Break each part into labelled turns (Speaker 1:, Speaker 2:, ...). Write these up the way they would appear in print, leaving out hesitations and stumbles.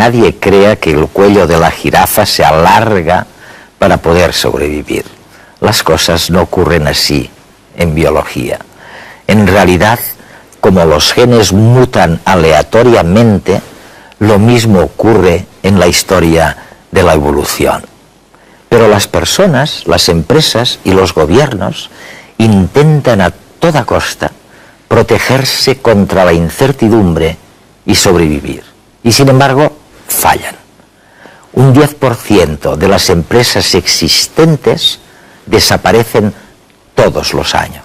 Speaker 1: nadie crea que el cuello de la jirafa se alarga para poder sobrevivir. Las cosas no ocurren así en biología. En realidad, como los genes mutan aleatoriamente, lo mismo ocurre en la historia de la evolución. Pero las personas, las empresas y los gobiernos intentan a toda costa protegerse contra la incertidumbre y sobrevivir. Y sin embargo, fallan. Un 10% de las empresas existentes desaparecen todos los años.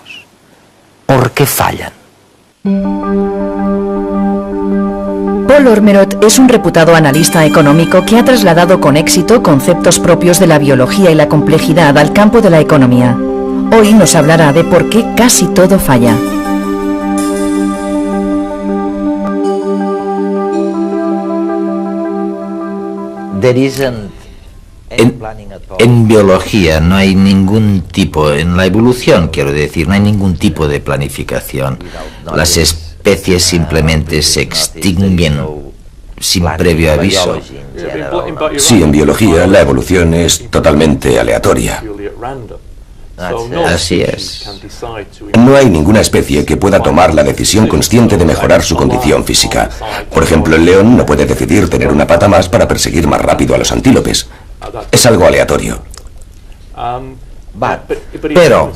Speaker 1: ¿Por qué fallan?
Speaker 2: Paul Ormerod es un reputado analista económico que ha trasladado con éxito conceptos propios de la biología y la complejidad al campo de la economía. Hoy nos hablará de por qué casi todo falla.
Speaker 1: En biología no hay ningún tipo, en la evolución quiero decir, no hay ningún tipo de planificación. Las especies simplemente se extinguen sin previo aviso.
Speaker 3: Sí, en biología la evolución es totalmente aleatoria.
Speaker 1: Así es.
Speaker 3: No hay ninguna especie que pueda tomar la decisión consciente de mejorar su condición física. Por ejemplo, el león no puede decidir tener una pata más para perseguir más rápido a los antílopes. Es algo aleatorio.
Speaker 1: Pero...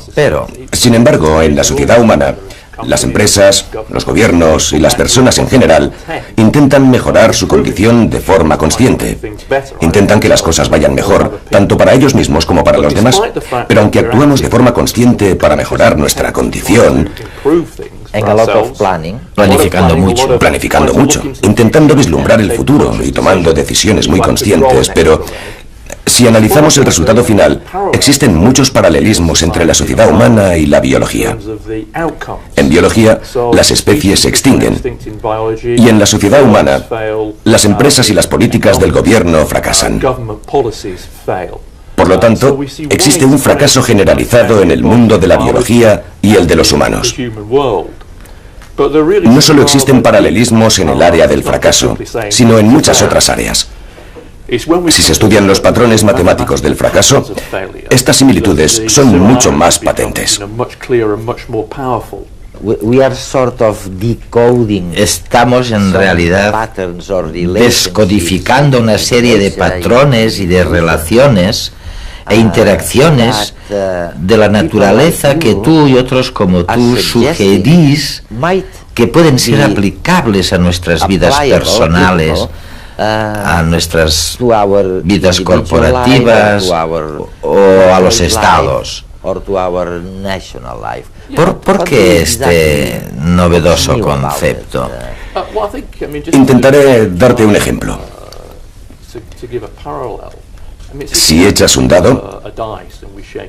Speaker 3: Sin embargo, en la sociedad humana, las empresas, los gobiernos y las personas en general intentan mejorar su condición de forma consciente. Intentan que las cosas vayan mejor, tanto para ellos mismos como para los demás. Pero aunque actuamos de forma consciente para mejorar nuestra condición, planificando mucho, intentando vislumbrar el futuro y tomando decisiones muy conscientes, pero si analizamos el resultado final, existen muchos paralelismos entre la sociedad humana y la biología. En biología, las especies se extinguen, y en la sociedad humana, las empresas y las políticas del gobierno fracasan. Por lo tanto, existe un fracaso generalizado en el mundo de la biología y el de los humanos. No solo existen paralelismos en el área del fracaso, sino en muchas otras áreas. Si se estudian los patrones matemáticos del fracaso, estas similitudes son mucho más patentes.
Speaker 1: Estamos en realidad descodificando una serie de patrones y de relaciones e interacciones de la naturaleza que tú y otros como tú sugerís que pueden ser aplicables a nuestras vidas personales, a nuestras vidas corporativas o a los estados. ¿Por qué este novedoso concepto?
Speaker 3: Intentaré darte un ejemplo. Si echas un dado,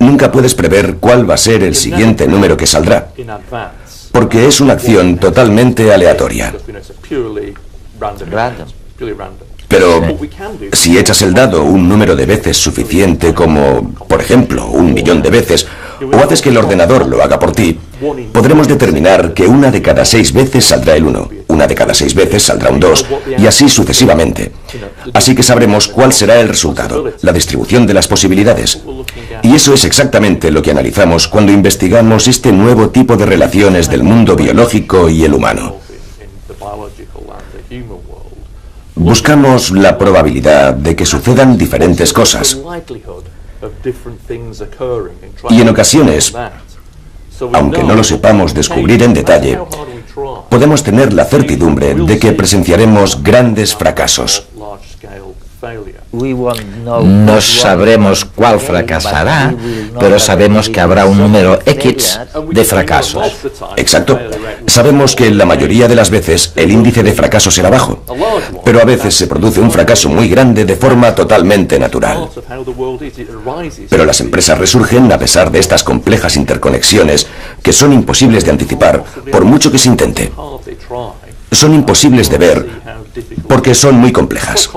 Speaker 3: nunca puedes prever cuál va a ser el siguiente número que saldrá, porque es una acción totalmente aleatoria. Pero si echas el dado un número de veces suficiente como, por ejemplo, 1.000.000 de veces, o haces que el ordenador lo haga por ti, podremos determinar que 1 de cada 6 veces saldrá el 1, 1 de cada 6 veces saldrá un 2, y así sucesivamente. Así que sabremos cuál será el resultado, la distribución de las posibilidades. Y eso es exactamente lo que analizamos cuando investigamos este nuevo tipo de relaciones del mundo biológico y el humano. Buscamos la probabilidad de que sucedan diferentes cosas. Y en ocasiones, aunque no lo sepamos descubrir en detalle, podemos tener la certidumbre de que presenciaremos grandes fracasos.
Speaker 1: No sabremos cuál fracasará, pero sabemos que habrá un número X de fracasos.
Speaker 3: Exacto. Sabemos que la mayoría de las veces el índice de fracaso será bajo, pero a veces se produce un fracaso muy grande de forma totalmente natural. Pero las empresas resurgen a pesar de estas complejas interconexiones que son imposibles de anticipar por mucho que se intente. Son imposibles de ver porque son muy complejas.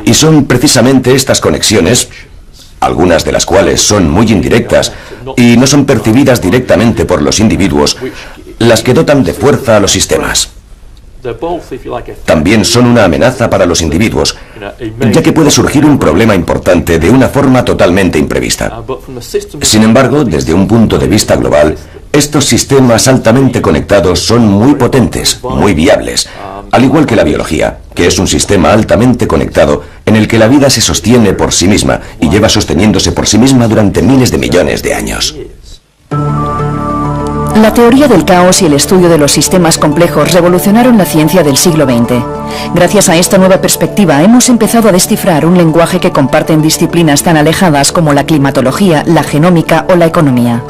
Speaker 3: Y son precisamente estas conexiones, algunas de las cuales son muy indirectas y no son percibidas directamente por los individuos, las que dotan de fuerza a los sistemas. También son una amenaza para los individuos, ya que puede surgir un problema importante de una forma totalmente imprevista. Sin embargo, desde un punto de vista global, estos sistemas altamente conectados son muy potentes, muy viables, al igual que la biología, que es un sistema altamente conectado en el que la vida se sostiene por sí misma y lleva sosteniéndose por sí misma durante miles de millones de años.
Speaker 2: La teoría del caos y el estudio de los sistemas complejos revolucionaron la ciencia del siglo XX. Gracias a esta nueva perspectiva hemos empezado a descifrar un lenguaje que comparten disciplinas tan alejadas como la climatología, la genómica o la economía.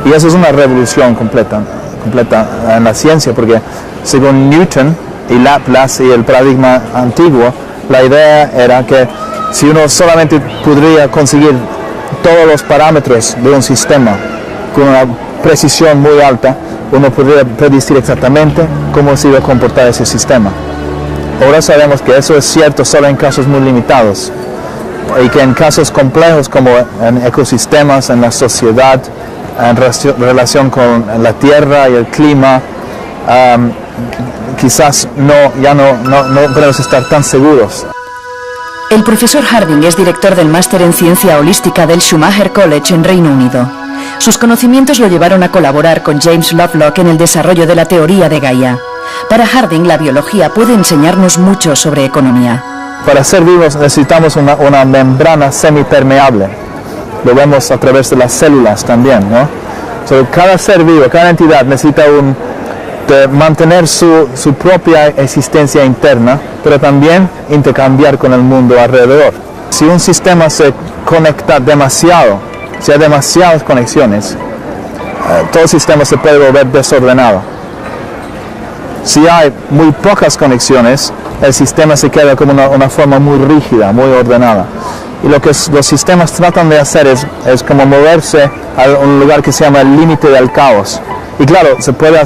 Speaker 4: Y eso es una revolución completa en la ciencia, porque según Newton y Laplace y el paradigma antiguo, la idea era que si uno solamente podría conseguir todos los parámetros de un sistema con una precisión muy alta, uno podría predecir exactamente cómo se iba a comportar ese sistema. Ahora sabemos que eso es cierto solo en casos muy limitados, y que en casos complejos como en ecosistemas, en la sociedad, en relación con la tierra y el clima, quizás ya no podemos estar tan seguros.
Speaker 2: El profesor Harding es director del máster en ciencia holística del Schumacher College en Reino Unido. Sus conocimientos lo llevaron a colaborar con James Lovelock en el desarrollo de la teoría de Gaia. Para Harding, la biología puede enseñarnos mucho sobre economía.
Speaker 4: Para ser vivos necesitamos una membrana semipermeable. Lo vemos a través de las células también, ¿no? Cada ser vivo, cada entidad necesita mantener su propia existencia interna, pero también intercambiar con el mundo alrededor. Si un sistema se conecta demasiado, si hay demasiadas conexiones, todo el sistema se puede volver desordenado. Si hay muy pocas conexiones, el sistema se queda como una forma muy rígida, muy ordenada. Y lo que los sistemas tratan de hacer es como moverse a un lugar que se llama el límite del caos. Y claro, se puede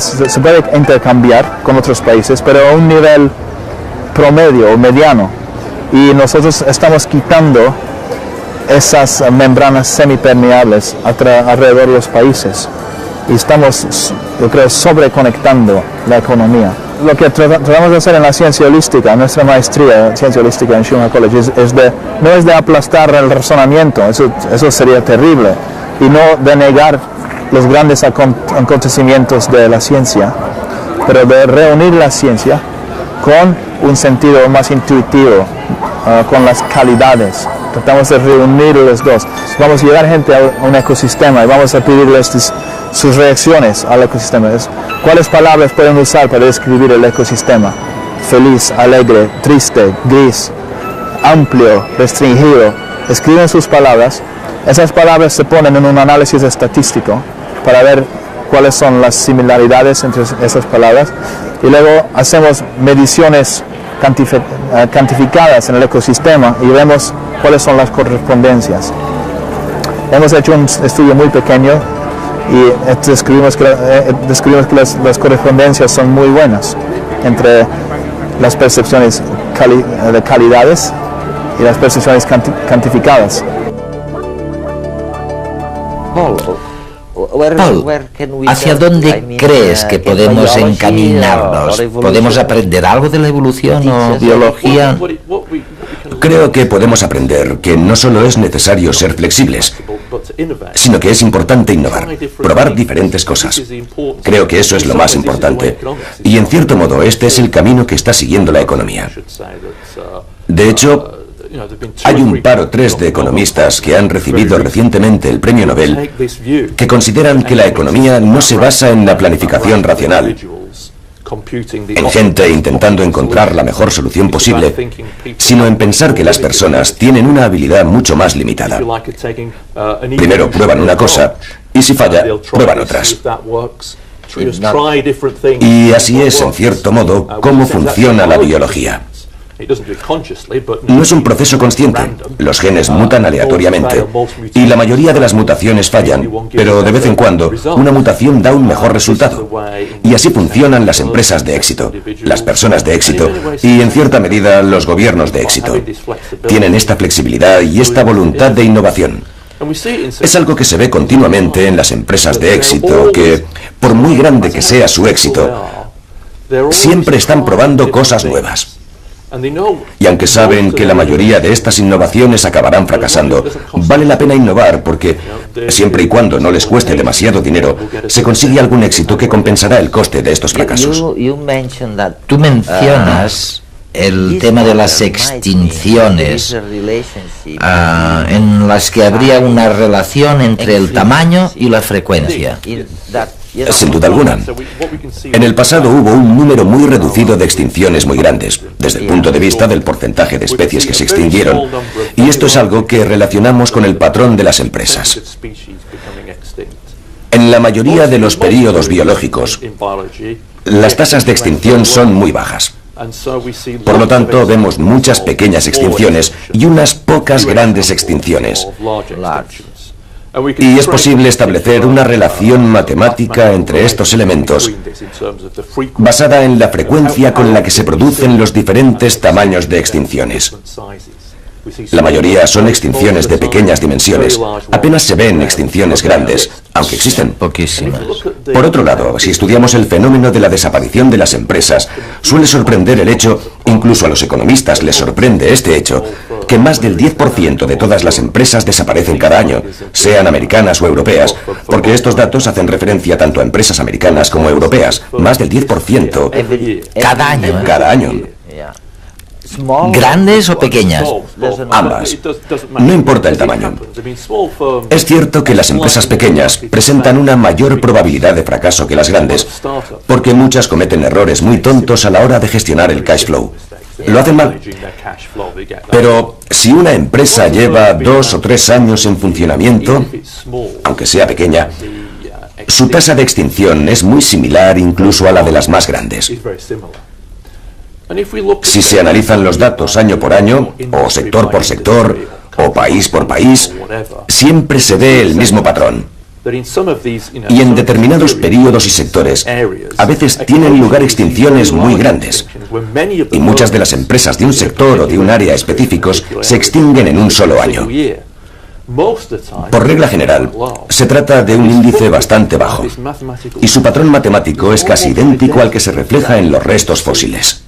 Speaker 4: intercambiar con otros países, pero a un nivel promedio o mediano. Y nosotros estamos quitando esas membranas semipermeables alrededor de los países. Y estamos, yo creo, sobreconectando la economía. Lo que tratamos de hacer en la ciencia holística, nuestra maestría en ciencia holística en Schumacher College, no es de aplastar el razonamiento, eso sería terrible, y no de negar los grandes acontecimientos de la ciencia, pero de reunir la ciencia con un sentido más intuitivo, con las calidades. Tratamos de reunir los dos. Vamos a llevar gente a un ecosistema y vamos a pedirles sus reacciones al ecosistema. ¿Cuáles palabras pueden usar para describir el ecosistema? Feliz, alegre, triste, gris, amplio, restringido. Escriben sus palabras. Esas palabras se ponen en un análisis estadístico para ver cuáles son las similaridades entre esas palabras. Y luego hacemos mediciones cuantificadas en el ecosistema y vemos cuáles son las correspondencias. Hemos hecho un estudio muy pequeño y descubrimos que las correspondencias son muy buenas entre las percepciones de calidades y las percepciones cuantificadas.
Speaker 1: Paul, ¿hacia dónde crees que podemos encaminarnos? ¿Podemos aprender algo de la evolución o biología?
Speaker 3: Creo que podemos aprender que no solo es necesario ser flexibles, sino que es importante innovar, probar diferentes cosas. Creo que eso es lo más importante. Y en cierto modo, este es el camino que está siguiendo la economía. De hecho, hay un par o tres de economistas que han recibido recientemente el premio Nobel que consideran que la economía no se basa en la planificación racional, en gente intentando encontrar la mejor solución posible, sino en pensar que las personas tienen una habilidad mucho más limitada. Primero prueban una cosa y si falla, prueban otras. Y así es, en cierto modo, cómo funciona la biología. No es un proceso consciente. Los genes mutan aleatoriamente y la mayoría de las mutaciones fallan, pero de vez en cuando una mutación da un mejor resultado. Y así funcionan las empresas de éxito, las personas de éxito y, en cierta medida, los gobiernos de éxito. Tienen esta flexibilidad y esta voluntad de innovación. Es algo que se ve continuamente en las empresas de éxito, que, por muy grande que sea su éxito, siempre están probando cosas nuevas. Y aunque saben que la mayoría de estas innovaciones acabarán fracasando, vale la pena innovar porque, siempre y cuando no les cueste demasiado dinero, se consigue algún éxito que compensará el coste de estos fracasos.
Speaker 1: Tú mencionas el tema de las extinciones, en las que habría una relación entre el tamaño y la frecuencia.
Speaker 3: Sin duda alguna. En el pasado hubo un número muy reducido de extinciones muy grandes, desde el punto de vista del porcentaje de especies que se extinguieron, y esto es algo que relacionamos con el patrón de las empresas. En la mayoría de los períodos biológicos, las tasas de extinción son muy bajas. Por lo tanto, vemos muchas pequeñas extinciones y unas pocas grandes extinciones. Y es posible establecer una relación matemática entre estos elementos basada en la frecuencia con la que se producen los diferentes tamaños de extinciones. La mayoría son extinciones de pequeñas dimensiones. Apenas se ven extinciones grandes, aunque existen.
Speaker 1: Poquísimas.
Speaker 3: Por otro lado, si estudiamos el fenómeno de la desaparición de las empresas, suele sorprender el hecho, incluso a los economistas les sorprende este hecho, que más del 10% de todas las empresas desaparecen cada año, sean americanas o europeas, porque estos datos hacen referencia tanto a empresas americanas como europeas. Más del 10%.
Speaker 1: Cada año.
Speaker 3: Cada año.
Speaker 1: ¿Grandes o pequeñas?
Speaker 3: Ambas. No importa el tamaño. Es cierto que las empresas pequeñas presentan una mayor probabilidad de fracaso que las grandes, porque muchas cometen errores muy tontos a la hora de gestionar el cash flow. Lo hacen mal. Pero si una empresa lleva 2 o 3 años en funcionamiento, aunque sea pequeña, su tasa de extinción es muy similar incluso a la de las más grandes. Si se analizan los datos año por año, o sector por sector, o país por país, siempre se ve el mismo patrón. Y en determinados períodos y sectores, a veces tienen lugar extinciones muy grandes. Y muchas de las empresas de un sector o de un área específicos se extinguen en un solo año. Por regla general, se trata de un índice bastante bajo. Y su patrón matemático es casi idéntico al que se refleja en los restos fósiles.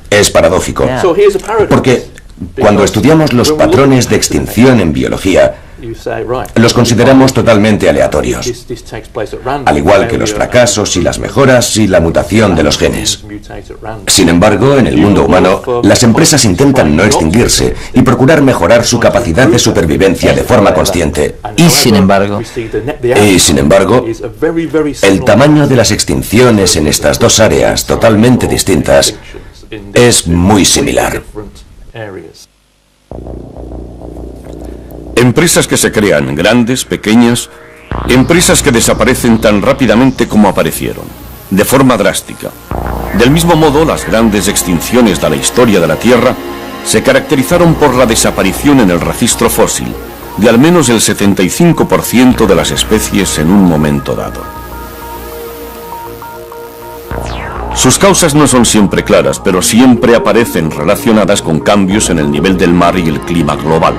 Speaker 3: Es paradójico, porque cuando estudiamos los patrones de extinción en biología, los consideramos totalmente aleatorios, al igual que los fracasos y las mejoras y la mutación de los genes. Sin embargo, en el mundo humano, las empresas intentan no extinguirse y procurar mejorar su capacidad de supervivencia de forma consciente.
Speaker 1: Y sin embargo,
Speaker 3: el tamaño de las extinciones en estas dos áreas totalmente distintas es muy similar.
Speaker 5: Empresas que se crean, grandes, pequeñas, empresas que desaparecen tan rápidamente como aparecieron, de forma drástica. Del mismo modo, las grandes extinciones de la historia de la Tierra se caracterizaron por la desaparición en el registro fósil de al menos el 75% de las especies en un momento dado. Sus causas no son siempre claras, pero siempre aparecen relacionadas con cambios en el nivel del mar y el clima global.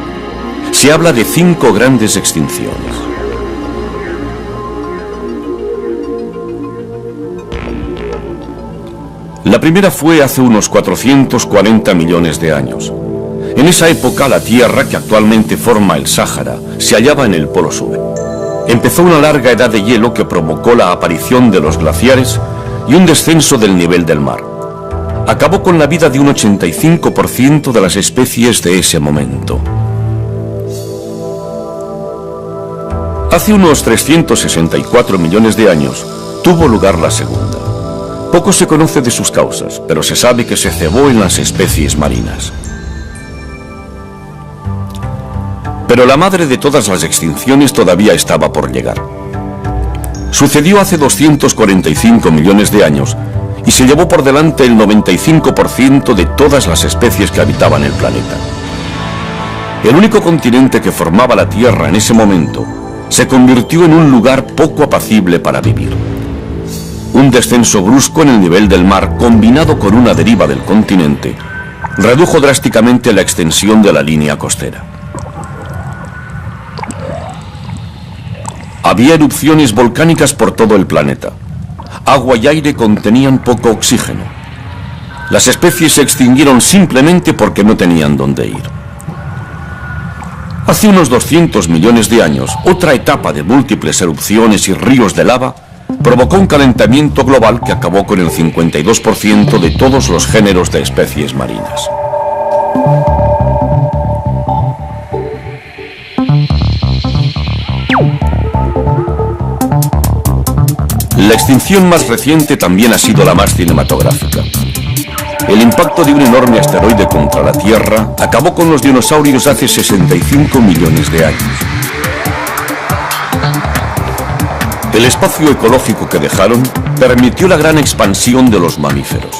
Speaker 5: Se habla de 5 grandes extinciones. La primera fue hace unos 440 millones de años. En esa época, la Tierra, que actualmente forma el Sáhara, se hallaba en el Polo Sur. Empezó una larga edad de hielo que provocó la aparición de los glaciares y un descenso del nivel del mar. Acabó con la vida de un 85% de las especies de ese momento. Hace unos 364 millones de años tuvo lugar la segunda. Poco se conoce de sus causas, pero se sabe que se cebó en las especies marinas. Pero la madre de todas las extinciones todavía estaba por llegar. Sucedió hace 245 millones de años y se llevó por delante el 95% de todas las especies que habitaban el planeta. El único continente que formaba la Tierra en ese momento se convirtió en un lugar poco apacible para vivir. Un descenso brusco en el nivel del mar, combinado con una deriva del continente, redujo drásticamente la extensión de la línea costera. Había erupciones volcánicas por todo el planeta. agua y aire contenían poco oxígeno. Las especies se extinguieron simplemente porque no tenían dónde ir. Hace unos 200 millones de años, otra etapa de múltiples erupciones y ríos de lava provocó un calentamiento global que acabó con el 52% de todos los géneros de especies marinas. La extinción más reciente también ha sido la más cinematográfica. El impacto de un enorme asteroide contra la Tierra acabó con los dinosaurios hace 65 millones de años. El espacio ecológico que dejaron permitió la gran expansión de los mamíferos.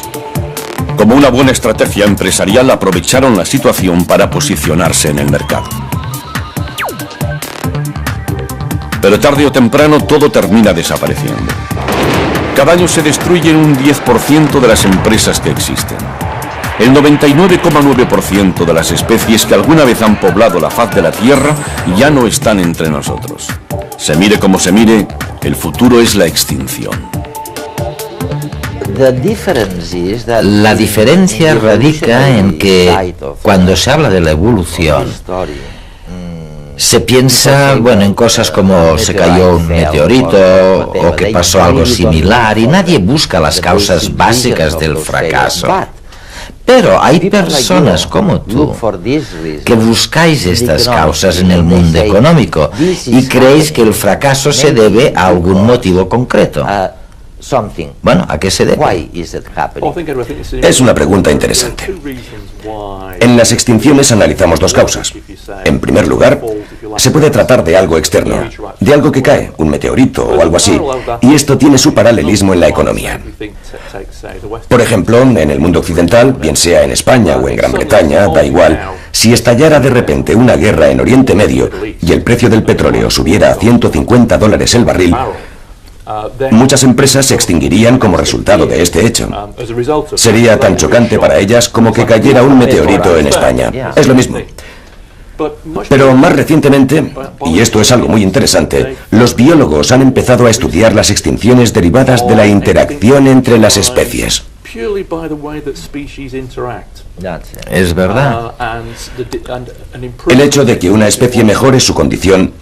Speaker 5: Como una buena estrategia empresarial, aprovecharon la situación para posicionarse en el mercado. Pero tarde o temprano todo termina desapareciendo. Cada año se destruyen un 10% de las empresas que existen. El 99,9% de las especies que alguna vez han poblado la faz de la Tierra ya no están entre nosotros. Se mire como se mire, el futuro es la extinción.
Speaker 1: La diferencia radica en que cuando se habla de la evolución, se piensa, bueno, en cosas como se cayó un meteorito o que pasó algo similar y nadie busca las causas básicas del fracaso. Pero hay personas como tú que buscáis estas causas en el mundo económico y creéis que el fracaso se debe a algún motivo concreto. Bueno, ¿a qué se debe?
Speaker 3: Es una pregunta interesante. En las extinciones analizamos dos causas. En primer lugar, se puede tratar de algo externo, de algo que cae, un meteorito o algo así, y esto tiene su paralelismo en la economía. Por ejemplo, en el mundo occidental, bien sea en España o en Gran Bretaña, da igual, si estallara de repente una guerra en Oriente Medio y el precio del petróleo subiera a $150 el barril, muchas empresas se extinguirían como resultado de este hecho. Sería tan chocante para ellas como que cayera un meteorito en España. Es lo mismo. Pero más recientemente, y esto es algo muy interesante, los biólogos han empezado a estudiar las extinciones derivadas de la interacción entre las especies.
Speaker 1: Es verdad.
Speaker 3: El hecho de que una especie mejore su condición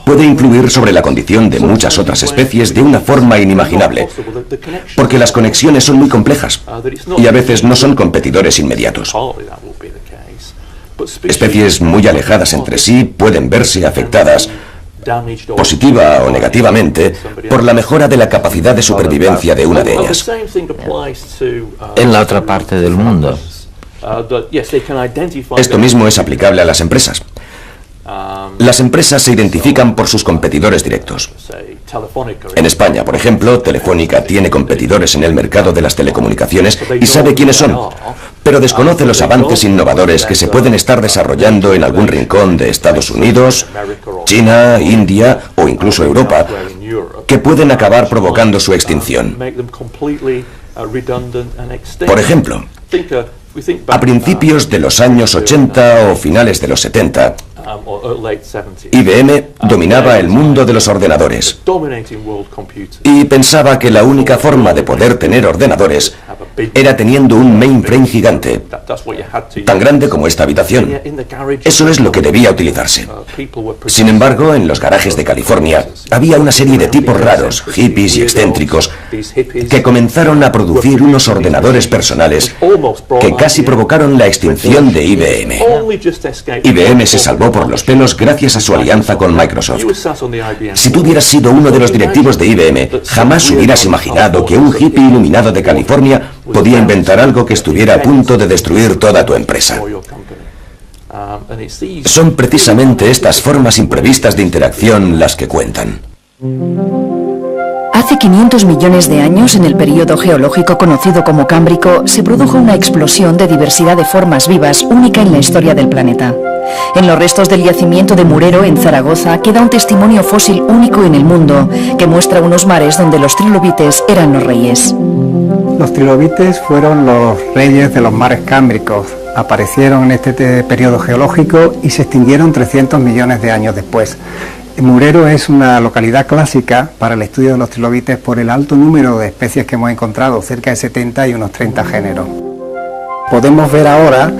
Speaker 3: puede influir sobre la condición de muchas otras especies de una forma inimaginable, porque las conexiones son muy complejas y a veces no son competidores inmediatos. Especies muy alejadas entre sí pueden verse afectadas, positiva o negativamente, por la mejora de la capacidad de supervivencia de una de ellas.
Speaker 1: En la otra parte del mundo.
Speaker 3: Esto mismo es aplicable a las empresas. Las empresas se identifican por sus competidores directos. En España, por ejemplo, Telefónica tiene competidores en el mercado de las telecomunicaciones y sabe quiénes son, pero desconoce los avances innovadores que se pueden estar desarrollando en algún rincón de Estados Unidos, China, India o incluso Europa, que pueden acabar provocando su extinción. Por ejemplo, a principios de los años 80 o finales de los 70, IBM dominaba el mundo de los ordenadores y pensaba que la única forma de poder tener ordenadores era teniendo un mainframe gigante, tan grande como esta habitación. Eso es lo que debía utilizarse. Sin embargo, en los garajes de California había una serie de tipos raros, hippies y excéntricos, que comenzaron a producir unos ordenadores personales que casi provocaron la extinción de IBM. IBM se salvó por los pelos gracias a su alianza con Microsoft. Si tú hubieras sido uno de los directivos de IBM, jamás hubieras imaginado que un hippie iluminado de California podía inventar algo que estuviera a punto de destruir toda tu empresa. Son precisamente estas formas imprevistas de interacción las que cuentan.
Speaker 2: Hace 500 millones de años, en el período geológico conocido como Cámbrico, se produjo una explosión de diversidad de formas vivas única en la historia del planeta. En los restos del yacimiento de Murero, en Zaragoza, queda un testimonio fósil único en el mundo que muestra unos mares donde los trilobites eran los reyes.
Speaker 6: Los trilobites fueron los reyes de los mares cámbricos. Aparecieron en este periodo geológico y se extinguieron 300 millones de años después. Murero es una localidad clásica para el estudio de los trilobites por el alto número de especies que hemos encontrado, cerca de 70 y unos 30 géneros. Podemos ver ahora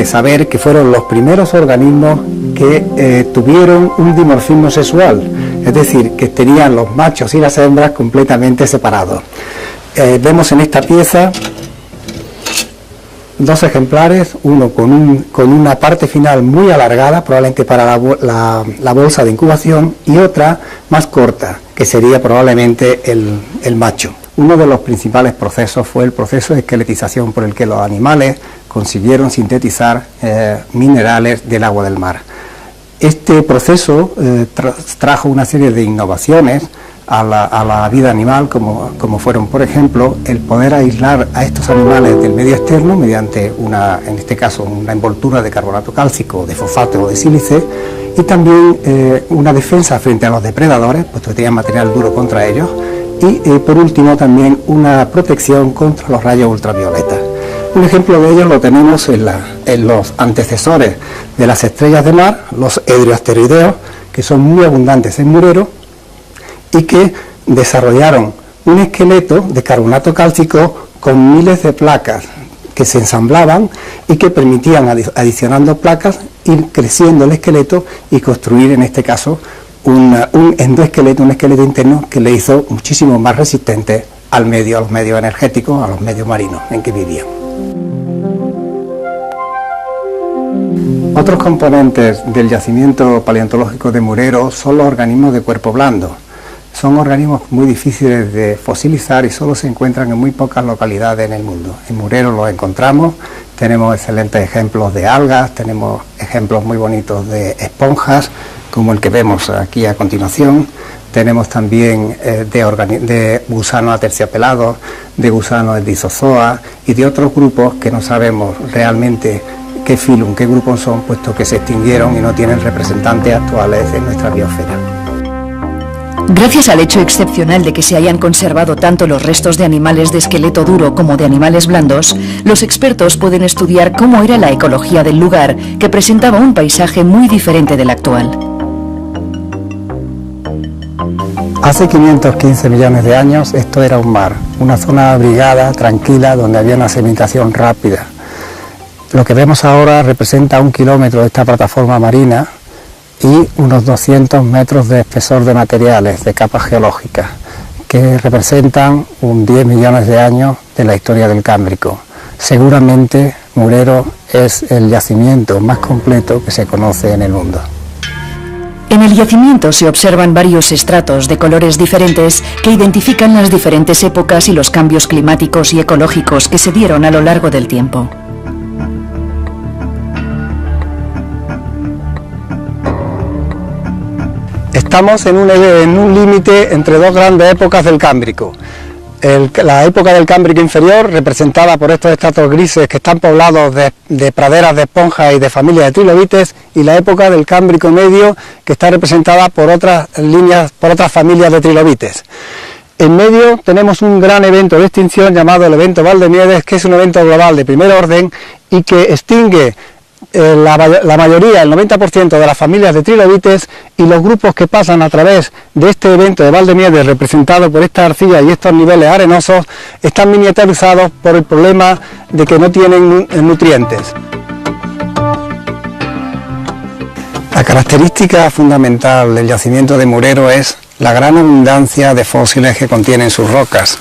Speaker 6: saber que fueron los primeros organismos que tuvieron un dimorfismo sexual, es decir, que tenían los machos y las hembras completamente separados. Vemos en esta pieza dos ejemplares, uno con una parte final muy alargada, probablemente para la bolsa de incubación, y otra más corta, que sería probablemente el macho. Uno de los principales procesos fue el proceso de esqueletización por el que los animales consiguieron sintetizar minerales del agua del mar. Este proceso trajo una serie de innovaciones a la vida animal, como fueron, por ejemplo, el poder aislar a estos animales del medio externo mediante en este caso, una envoltura de carbonato cálcico, de fosfato o de sílice, y también una defensa frente a los depredadores, puesto que tenían material duro contra ellos, y por último también una protección contra los rayos ultravioletas. Un ejemplo de ello lo tenemos en los antecesores de las estrellas de mar, los edrioasteroideos, que son muy abundantes en Murero, y que desarrollaron un esqueleto de carbonato cálcico con miles de placas que se ensamblaban y que permitían, adicionando placas, ir creciendo el esqueleto y construir, en este caso, un endoesqueleto, un esqueleto interno que le hizo muchísimo más resistente a los medios energéticos, a los medios marinos en que vivían. Otros componentes del yacimiento paleontológico de Murero son los organismos de cuerpo blando. Son organismos muy difíciles de fosilizar y solo se encuentran en muy pocas localidades en el mundo. En Murero los encontramos, tenemos excelentes ejemplos de algas, tenemos ejemplos muy bonitos de esponjas, como el que vemos aquí a continuación. Tenemos también de gusanos aterciopelados, de gusanos de isozoa y de otros grupos que no sabemos realmente qué filum, qué grupos son, puesto que se extinguieron y no tienen representantes actuales en nuestra biosfera.
Speaker 2: Gracias al hecho excepcional de que se hayan conservado tanto los restos de animales de esqueleto duro como de animales blandos, los expertos pueden estudiar cómo era la ecología del lugar, que presentaba un paisaje muy diferente del actual.
Speaker 6: Hace 515 millones de años esto era un mar, una zona abrigada, tranquila, donde había una sedimentación rápida. Lo que vemos ahora representa 1 kilómetro de esta plataforma marina y unos 200 metros de espesor de materiales, de capas geológicas, que representan 10 millones de años de la historia del Cámbrico. Seguramente Murero es el yacimiento más completo que se conoce en el mundo.
Speaker 2: En el yacimiento se observan varios estratos de colores diferentes que identifican las diferentes épocas y los cambios climáticos y ecológicos que se dieron a lo largo del tiempo.
Speaker 6: Estamos en un límite entre dos grandes épocas del Cámbrico. La época del Cámbrico inferior, representada por estos estratos grises que están poblados de praderas de esponjas y de familias de trilobites, y la época del Cámbrico medio, que está representada por otras familias de trilobites. En medio tenemos un gran evento de extinción llamado el evento Valdemiedes, que es un evento global de primer orden y que extingue la mayoría, el 90% de las familias de trilobites, y los grupos que pasan a través de este evento de Valdemiedes, representado por esta arcilla y estos niveles arenosos, están miniaturizados por el problema de que no tienen nutrientes. La característica fundamental del yacimiento de Murero es la gran abundancia de fósiles que contienen sus rocas.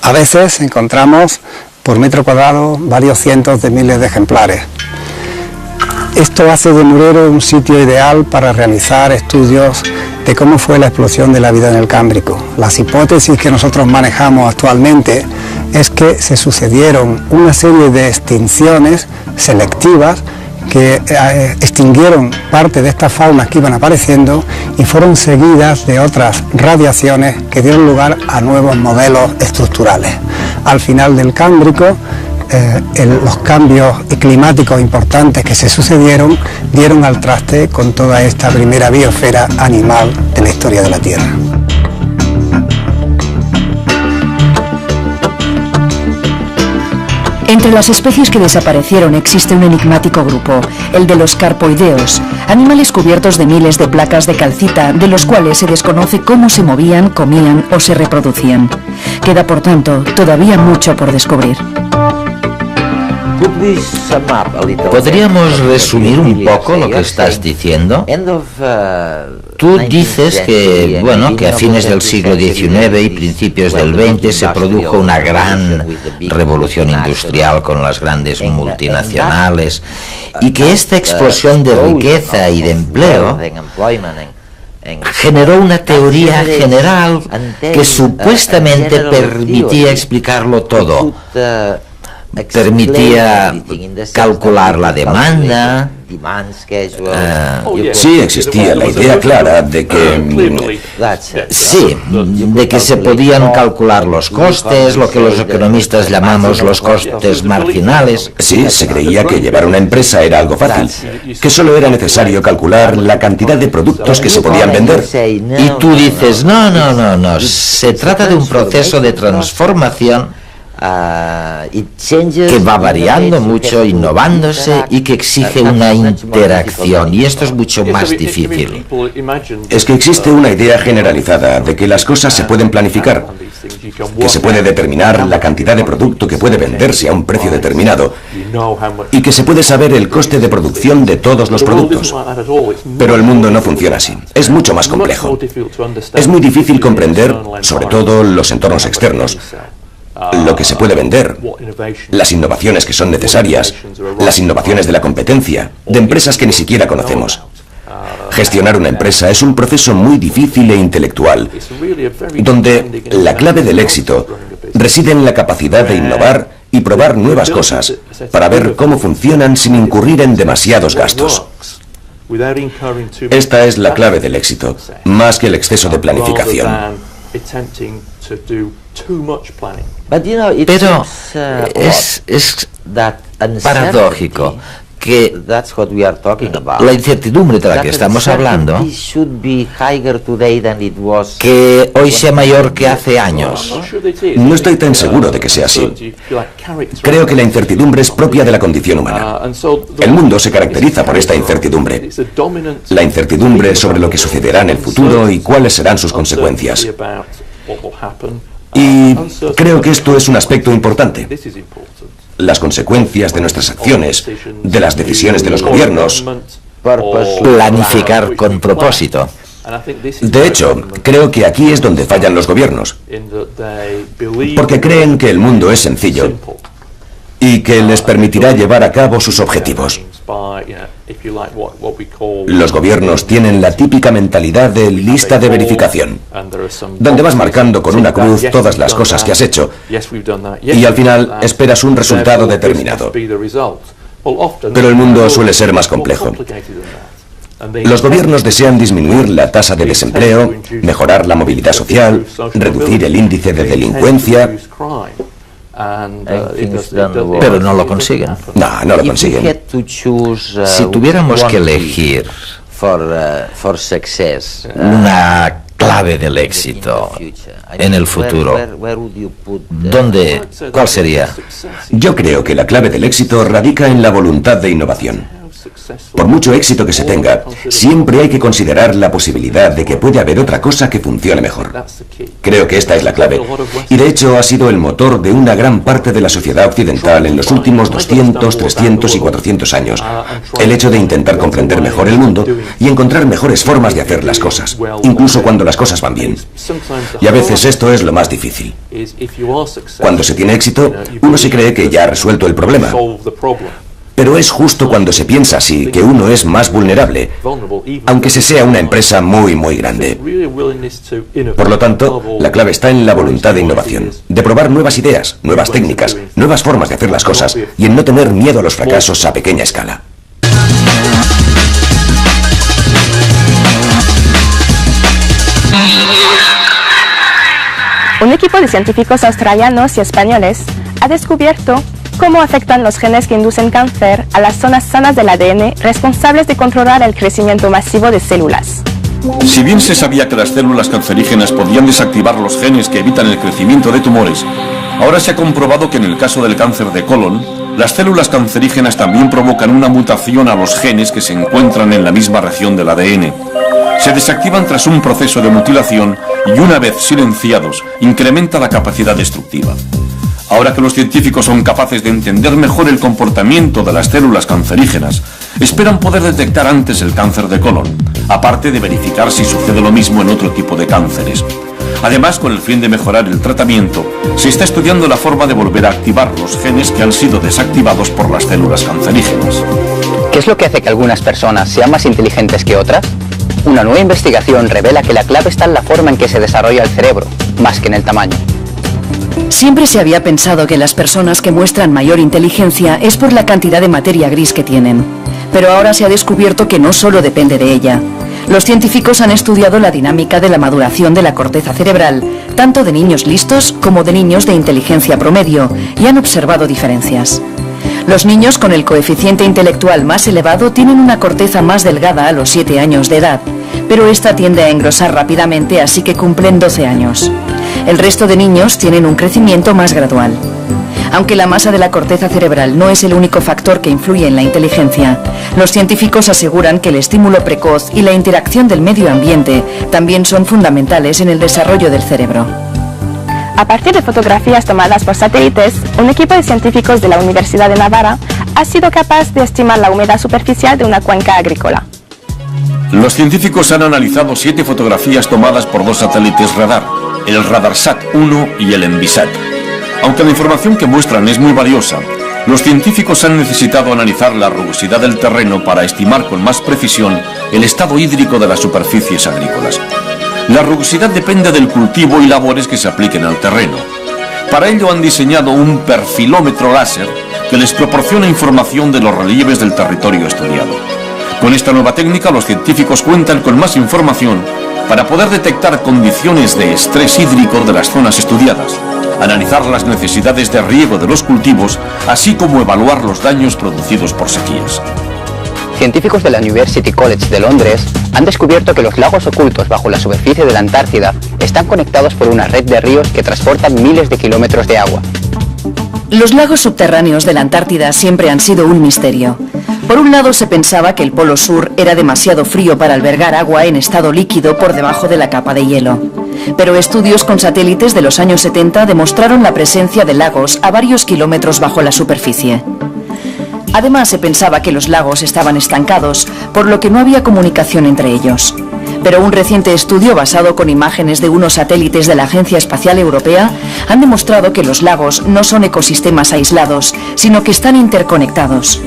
Speaker 6: A veces encontramos por metro cuadrado varios cientos de miles de ejemplares. Esto hace de Murero un sitio ideal para realizar estudios de cómo fue la explosión de la vida en el Cámbrico. Las hipótesis que nosotros manejamos actualmente es que se sucedieron una serie de extinciones selectivas que extinguieron parte de estas faunas que iban apareciendo y fueron seguidas de otras radiaciones que dieron lugar a nuevos modelos estructurales. Al final del Cámbrico, los cambios climáticos importantes que se sucedieron dieron al traste con toda esta primera biosfera animal de la historia de la Tierra.
Speaker 2: En Entre las especies que desaparecieron existe un enigmático grupo, el de los carpoideos, animales cubiertos de miles de placas de calcita, de los cuales se desconoce cómo se movían, comían o se reproducían. Queda, por tanto, todavía mucho por descubrir.
Speaker 1: ¿Podríamos resumir un poco lo que estás diciendo? Tú dices que, bueno, que a fines del siglo XIX y principios del XX se produjo una gran revolución industrial con las grandes multinacionales y que esta explosión de riqueza y de empleo generó una teoría general que supuestamente permitía explicarlo todo. Permitía calcular la demanda.
Speaker 3: Sí, existía la idea clara de que...
Speaker 1: Sí, de que se podían calcular los costes, lo que los economistas llamamos los costes marginales.
Speaker 3: Sí, se creía que llevar una empresa era algo fácil, que solo era necesario calcular la cantidad de productos que se podían vender.
Speaker 1: Y tú dices, no, se trata de un proceso de transformación que va variando mucho, innovándose y que exige una interacción, y esto es mucho más difícil.
Speaker 3: Es que existe una idea generalizada de que las cosas se pueden planificar, que se puede determinar la cantidad de producto que puede venderse a un precio determinado y que se puede saber el coste de producción de todos los productos. Pero el mundo no funciona así, es mucho más complejo. Es muy difícil comprender, sobre todo los entornos externos, lo que se puede vender, las innovaciones que son necesarias, las innovaciones de la competencia, de empresas que ni siquiera conocemos. Gestionar una empresa es un proceso muy difícil e intelectual, donde la clave del éxito reside en la capacidad de innovar y probar nuevas cosas para ver cómo funcionan sin incurrir en demasiados gastos. Esta es la clave del éxito, más que el exceso de planificación.
Speaker 1: Pero es paradójico que la incertidumbre de la que estamos hablando, que hoy sea mayor que hace años.
Speaker 3: No estoy tan seguro de que sea así. Creo que la incertidumbre es propia de la condición humana. El mundo se caracteriza por esta incertidumbre. La incertidumbre sobre lo que sucederá en el futuro y cuáles serán sus consecuencias. Y creo que esto es un aspecto importante. Las consecuencias de nuestras acciones, de las decisiones de los gobiernos.
Speaker 1: Planificar con propósito.
Speaker 3: De hecho, creo que aquí es donde fallan los gobiernos, porque creen que el mundo es sencillo y que les permitirá llevar a cabo sus objetivos. Los gobiernos tienen la típica mentalidad de lista de verificación, donde vas marcando con una cruz todas las cosas que has hecho y al final esperas un resultado determinado. Pero el mundo suele ser más complejo. Los gobiernos desean disminuir la tasa de desempleo, mejorar la movilidad social, reducir el índice de delincuencia.
Speaker 1: Pero no lo consiguen.
Speaker 3: No lo consiguen.
Speaker 1: Si tuviéramos que elegir una clave del éxito en el futuro, ¿cuál sería?
Speaker 3: Yo creo que la clave del éxito radica en la voluntad de innovación. Por mucho éxito que se tenga, siempre hay que considerar la posibilidad de que puede haber otra cosa que funcione mejor. Creo que esta es la clave, y de hecho ha sido el motor de una gran parte de la sociedad occidental en los últimos 200, 300 y 400 años. El hecho de intentar comprender mejor el mundo y encontrar mejores formas de hacer las cosas, incluso cuando las cosas van bien. Y a veces esto es lo más difícil. Cuando se tiene éxito, uno se cree que ya ha resuelto el problema. Pero es justo cuando se piensa así que uno es más vulnerable, aunque se sea una empresa muy, muy grande. Por lo tanto, la clave está en la voluntad de innovación, de probar nuevas ideas, nuevas técnicas, nuevas formas de hacer las cosas y en no tener miedo a los fracasos a pequeña escala.
Speaker 7: Un equipo de científicos australianos y españoles ha descubierto cómo afectan los genes que inducen cáncer a las zonas sanas del ADN responsables de controlar el crecimiento masivo de células.
Speaker 5: Si bien se sabía que las células cancerígenas podían desactivar los genes que evitan el crecimiento de tumores, Ahora se ha comprobado que en el caso del cáncer de colon, las células cancerígenas también provocan una mutación a los genes que se encuentran en la misma región del ADN. Se desactivan tras un proceso de mutilación y una vez silenciados, incrementa la capacidad destructiva. Ahora que los científicos son capaces de entender mejor el comportamiento de las células cancerígenas, esperan poder detectar antes el cáncer de colon, aparte de verificar si sucede lo mismo en otro tipo de cánceres. Además, con el fin de mejorar el tratamiento, se está estudiando la forma de volver a activar los genes que han sido desactivados por las células cancerígenas.
Speaker 8: ¿Qué es lo que hace que algunas personas sean más inteligentes que otras? Una nueva investigación revela que la clave está en la forma en que se desarrolla el cerebro, más que en el tamaño.
Speaker 2: Siempre se había pensado que las personas que muestran mayor inteligencia es por la cantidad de materia gris que tienen. Pero ahora se ha descubierto que no solo depende de ella. Los científicos han estudiado la dinámica de la maduración de la corteza cerebral, tanto de niños listos como de niños de inteligencia promedio, y han observado diferencias. Los niños con el coeficiente intelectual más elevado tienen una corteza más delgada a los 7 años de edad, pero esta tiende a engrosar rápidamente, así que cumplen 12 años. El resto de niños tienen un crecimiento más gradual. Aunque la masa de la corteza cerebral no es el único factor que influye en la inteligencia, los científicos aseguran que el estímulo precoz y la interacción del medio ambiente también son fundamentales en el desarrollo del cerebro.
Speaker 7: A partir de fotografías tomadas por satélites, un equipo de científicos de la Universidad de Navarra ha sido capaz de estimar la humedad superficial de una cuenca agrícola.
Speaker 5: Los científicos han analizado 7 fotografías tomadas por 2 satélites radar, el RADARSAT-1 y el ENVISAT. Aunque la información que muestran es muy valiosa, los científicos han necesitado analizar la rugosidad del terreno para estimar con más precisión el estado hídrico de las superficies agrícolas. La rugosidad depende del cultivo y labores que se apliquen al terreno. Para ello han diseñado un perfilómetro láser que les proporciona información de los relieves del territorio estudiado. Con esta nueva técnica los científicos cuentan con más información para poder detectar condiciones de estrés hídrico de las zonas estudiadas, analizar las necesidades de riego de los cultivos, así como evaluar los daños producidos por sequías.
Speaker 8: Científicos de la University College de Londres han descubierto que los lagos ocultos bajo la superficie de la Antártida están conectados por una red de ríos que transportan miles de kilómetros de agua.
Speaker 2: Los lagos subterráneos de la Antártida siempre han sido un misterio. Por un lado se pensaba que el Polo Sur era demasiado frío para albergar agua en estado líquido por debajo de la capa de hielo. Pero estudios con satélites de los años 70 demostraron la presencia de lagos a varios kilómetros bajo la superficie. Además se pensaba que los lagos estaban estancados, por lo que no había comunicación entre ellos. Pero un reciente estudio basado con imágenes de unos satélites de la Agencia Espacial Europea han demostrado que los lagos no son ecosistemas aislados, sino que están interconectados.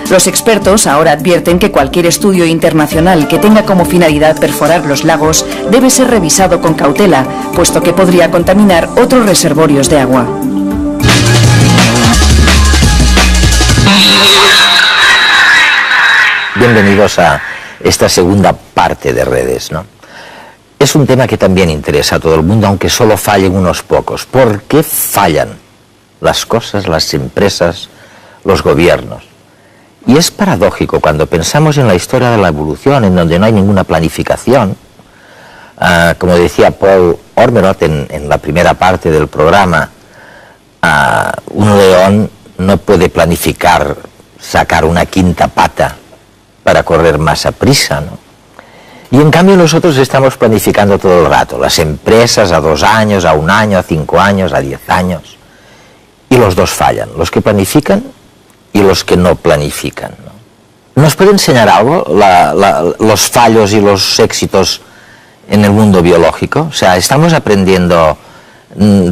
Speaker 2: Los expertos ahora advierten que cualquier estudio internacional que tenga como finalidad perforar los lagos debe ser revisado con cautela, puesto que podría contaminar otros reservorios de agua.
Speaker 1: Bienvenidos a esta segunda parte de redes, ¿no? Es un tema que también interesa a todo el mundo, aunque solo fallen unos pocos. ¿Por qué fallan las cosas, las empresas, los gobiernos? Y es paradójico cuando pensamos en la historia de la evolución, en donde no hay ninguna planificación. Como decía Paul Ormerod en la primera parte del programa, un león no puede planificar sacar una quinta pata para correr más a prisa, ¿no? Y en cambio nosotros estamos planificando todo el rato, las empresas a 2 años, a 1 año, a 5 años, a 10 años, y los dos fallan, los que planifican y los que no planifican, ¿no? ¿Nos puede enseñar algo los fallos y los éxitos en el mundo biológico? O sea, estamos aprendiendo,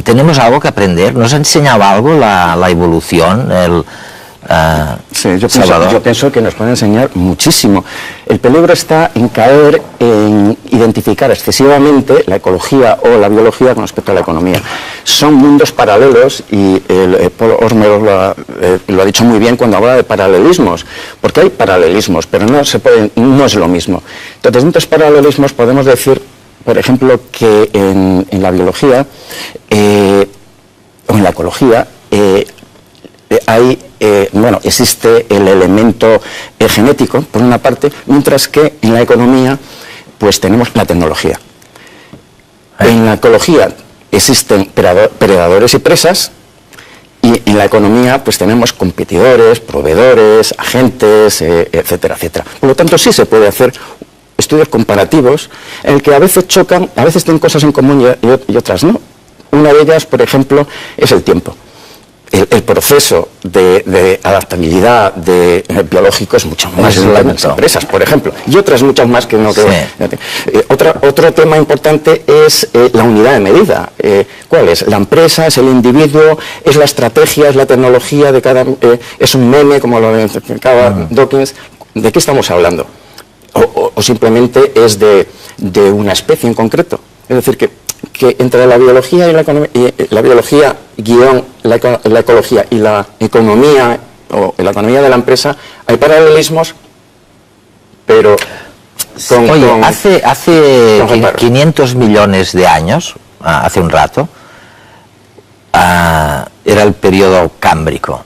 Speaker 1: tenemos algo que aprender, ¿nos ha enseñado algo la evolución,
Speaker 9: sí, yo pienso que nos puede enseñar muchísimo. El peligro está en caer en identificar excesivamente la ecología o la biología con respecto a la economía. Son mundos paralelos y Paul Ormerod lo ha dicho muy bien cuando habla de paralelismos, porque hay paralelismos, pero no es lo mismo. Entonces, entre los paralelismos podemos decir, por ejemplo, que en la biología o en la ecología existe el elemento genético, por una parte, mientras que en la economía pues tenemos la tecnología. En la ecología existen predadores y presas, Y en la economía pues tenemos competidores, proveedores, agentes, etcétera, etcétera. Por lo tanto, sí se puede hacer estudios comparativos en el que a veces chocan, a veces tienen cosas en común y otras no. Una de ellas, por ejemplo, es el tiempo. El proceso de adaptabilidad biológico es mucho más en las empresas, por ejemplo, y otras muchas más que no. Sí. Otro tema importante es la unidad de medida. ¿Cuál es? La empresa, es el individuo, es la estrategia, es la tecnología de cada... es un meme, como lo explicaba Dawkins. ¿De qué estamos hablando? O simplemente es de una especie en concreto. Es decir, que entre la biología y la economía, la biología guión la ecología y la economía o la economía de la empresa, hay paralelismos, pero
Speaker 1: hace 500 millones de años, hace un rato, era el periodo cámbrico.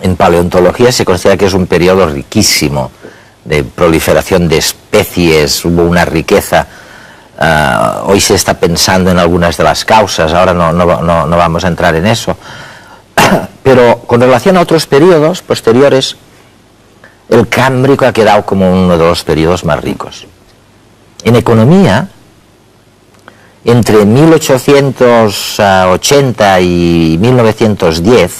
Speaker 1: En paleontología se considera que es un periodo riquísimo de proliferación de especies, hubo una riqueza. Hoy se está pensando en algunas de las causas, ahora no vamos a entrar en eso, pero con relación a otros periodos posteriores, el cámbrico ha quedado como uno de los periodos más ricos. En economía, entre 1880 y 1910,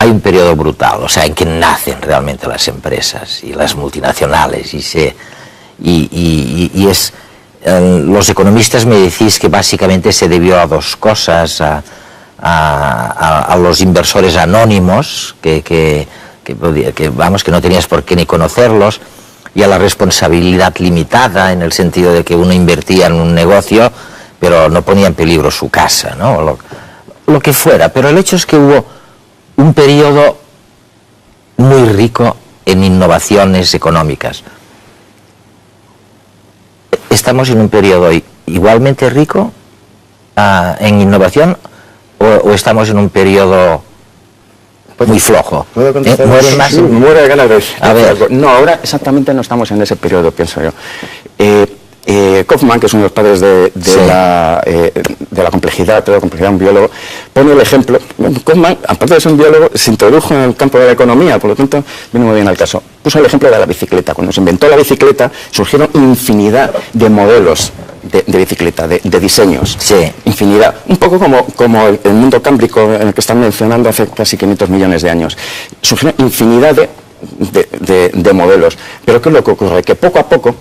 Speaker 1: hay un periodo brutal, o sea, en que nacen realmente las empresas y las multinacionales, y es... los economistas me decís que básicamente se debió a dos cosas, a los inversores anónimos, que no tenías por qué ni conocerlos, y a la responsabilidad limitada, en el sentido de que uno invertía en un negocio, pero no ponía en peligro su casa, ¿no? Lo que fuera, pero el hecho es que hubo un periodo muy rico en innovaciones económicas. ¿Estamos en un periodo igualmente rico en innovación o estamos en un periodo muy flojo?
Speaker 9: ¿Puedo contestar? Muero de ganas de algo. No, ahora exactamente no estamos en ese periodo, pienso yo. Kaufman, que es uno de los padres de la complejidad, de la complejidad, un biólogo, pone el ejemplo. Kaufman, aparte de ser un biólogo, se introdujo en el campo de la economía, por lo tanto, viene muy bien al caso. Puso el ejemplo de la bicicleta. Cuando se inventó la bicicleta, surgieron infinidad de modelos de bicicleta, de diseños.
Speaker 1: Sí.
Speaker 9: Infinidad. Un poco como el mundo cámbrico en el que están mencionando hace casi 500 millones de años. Surgieron infinidad de modelos. Pero ¿qué es lo que ocurre? Que poco a poco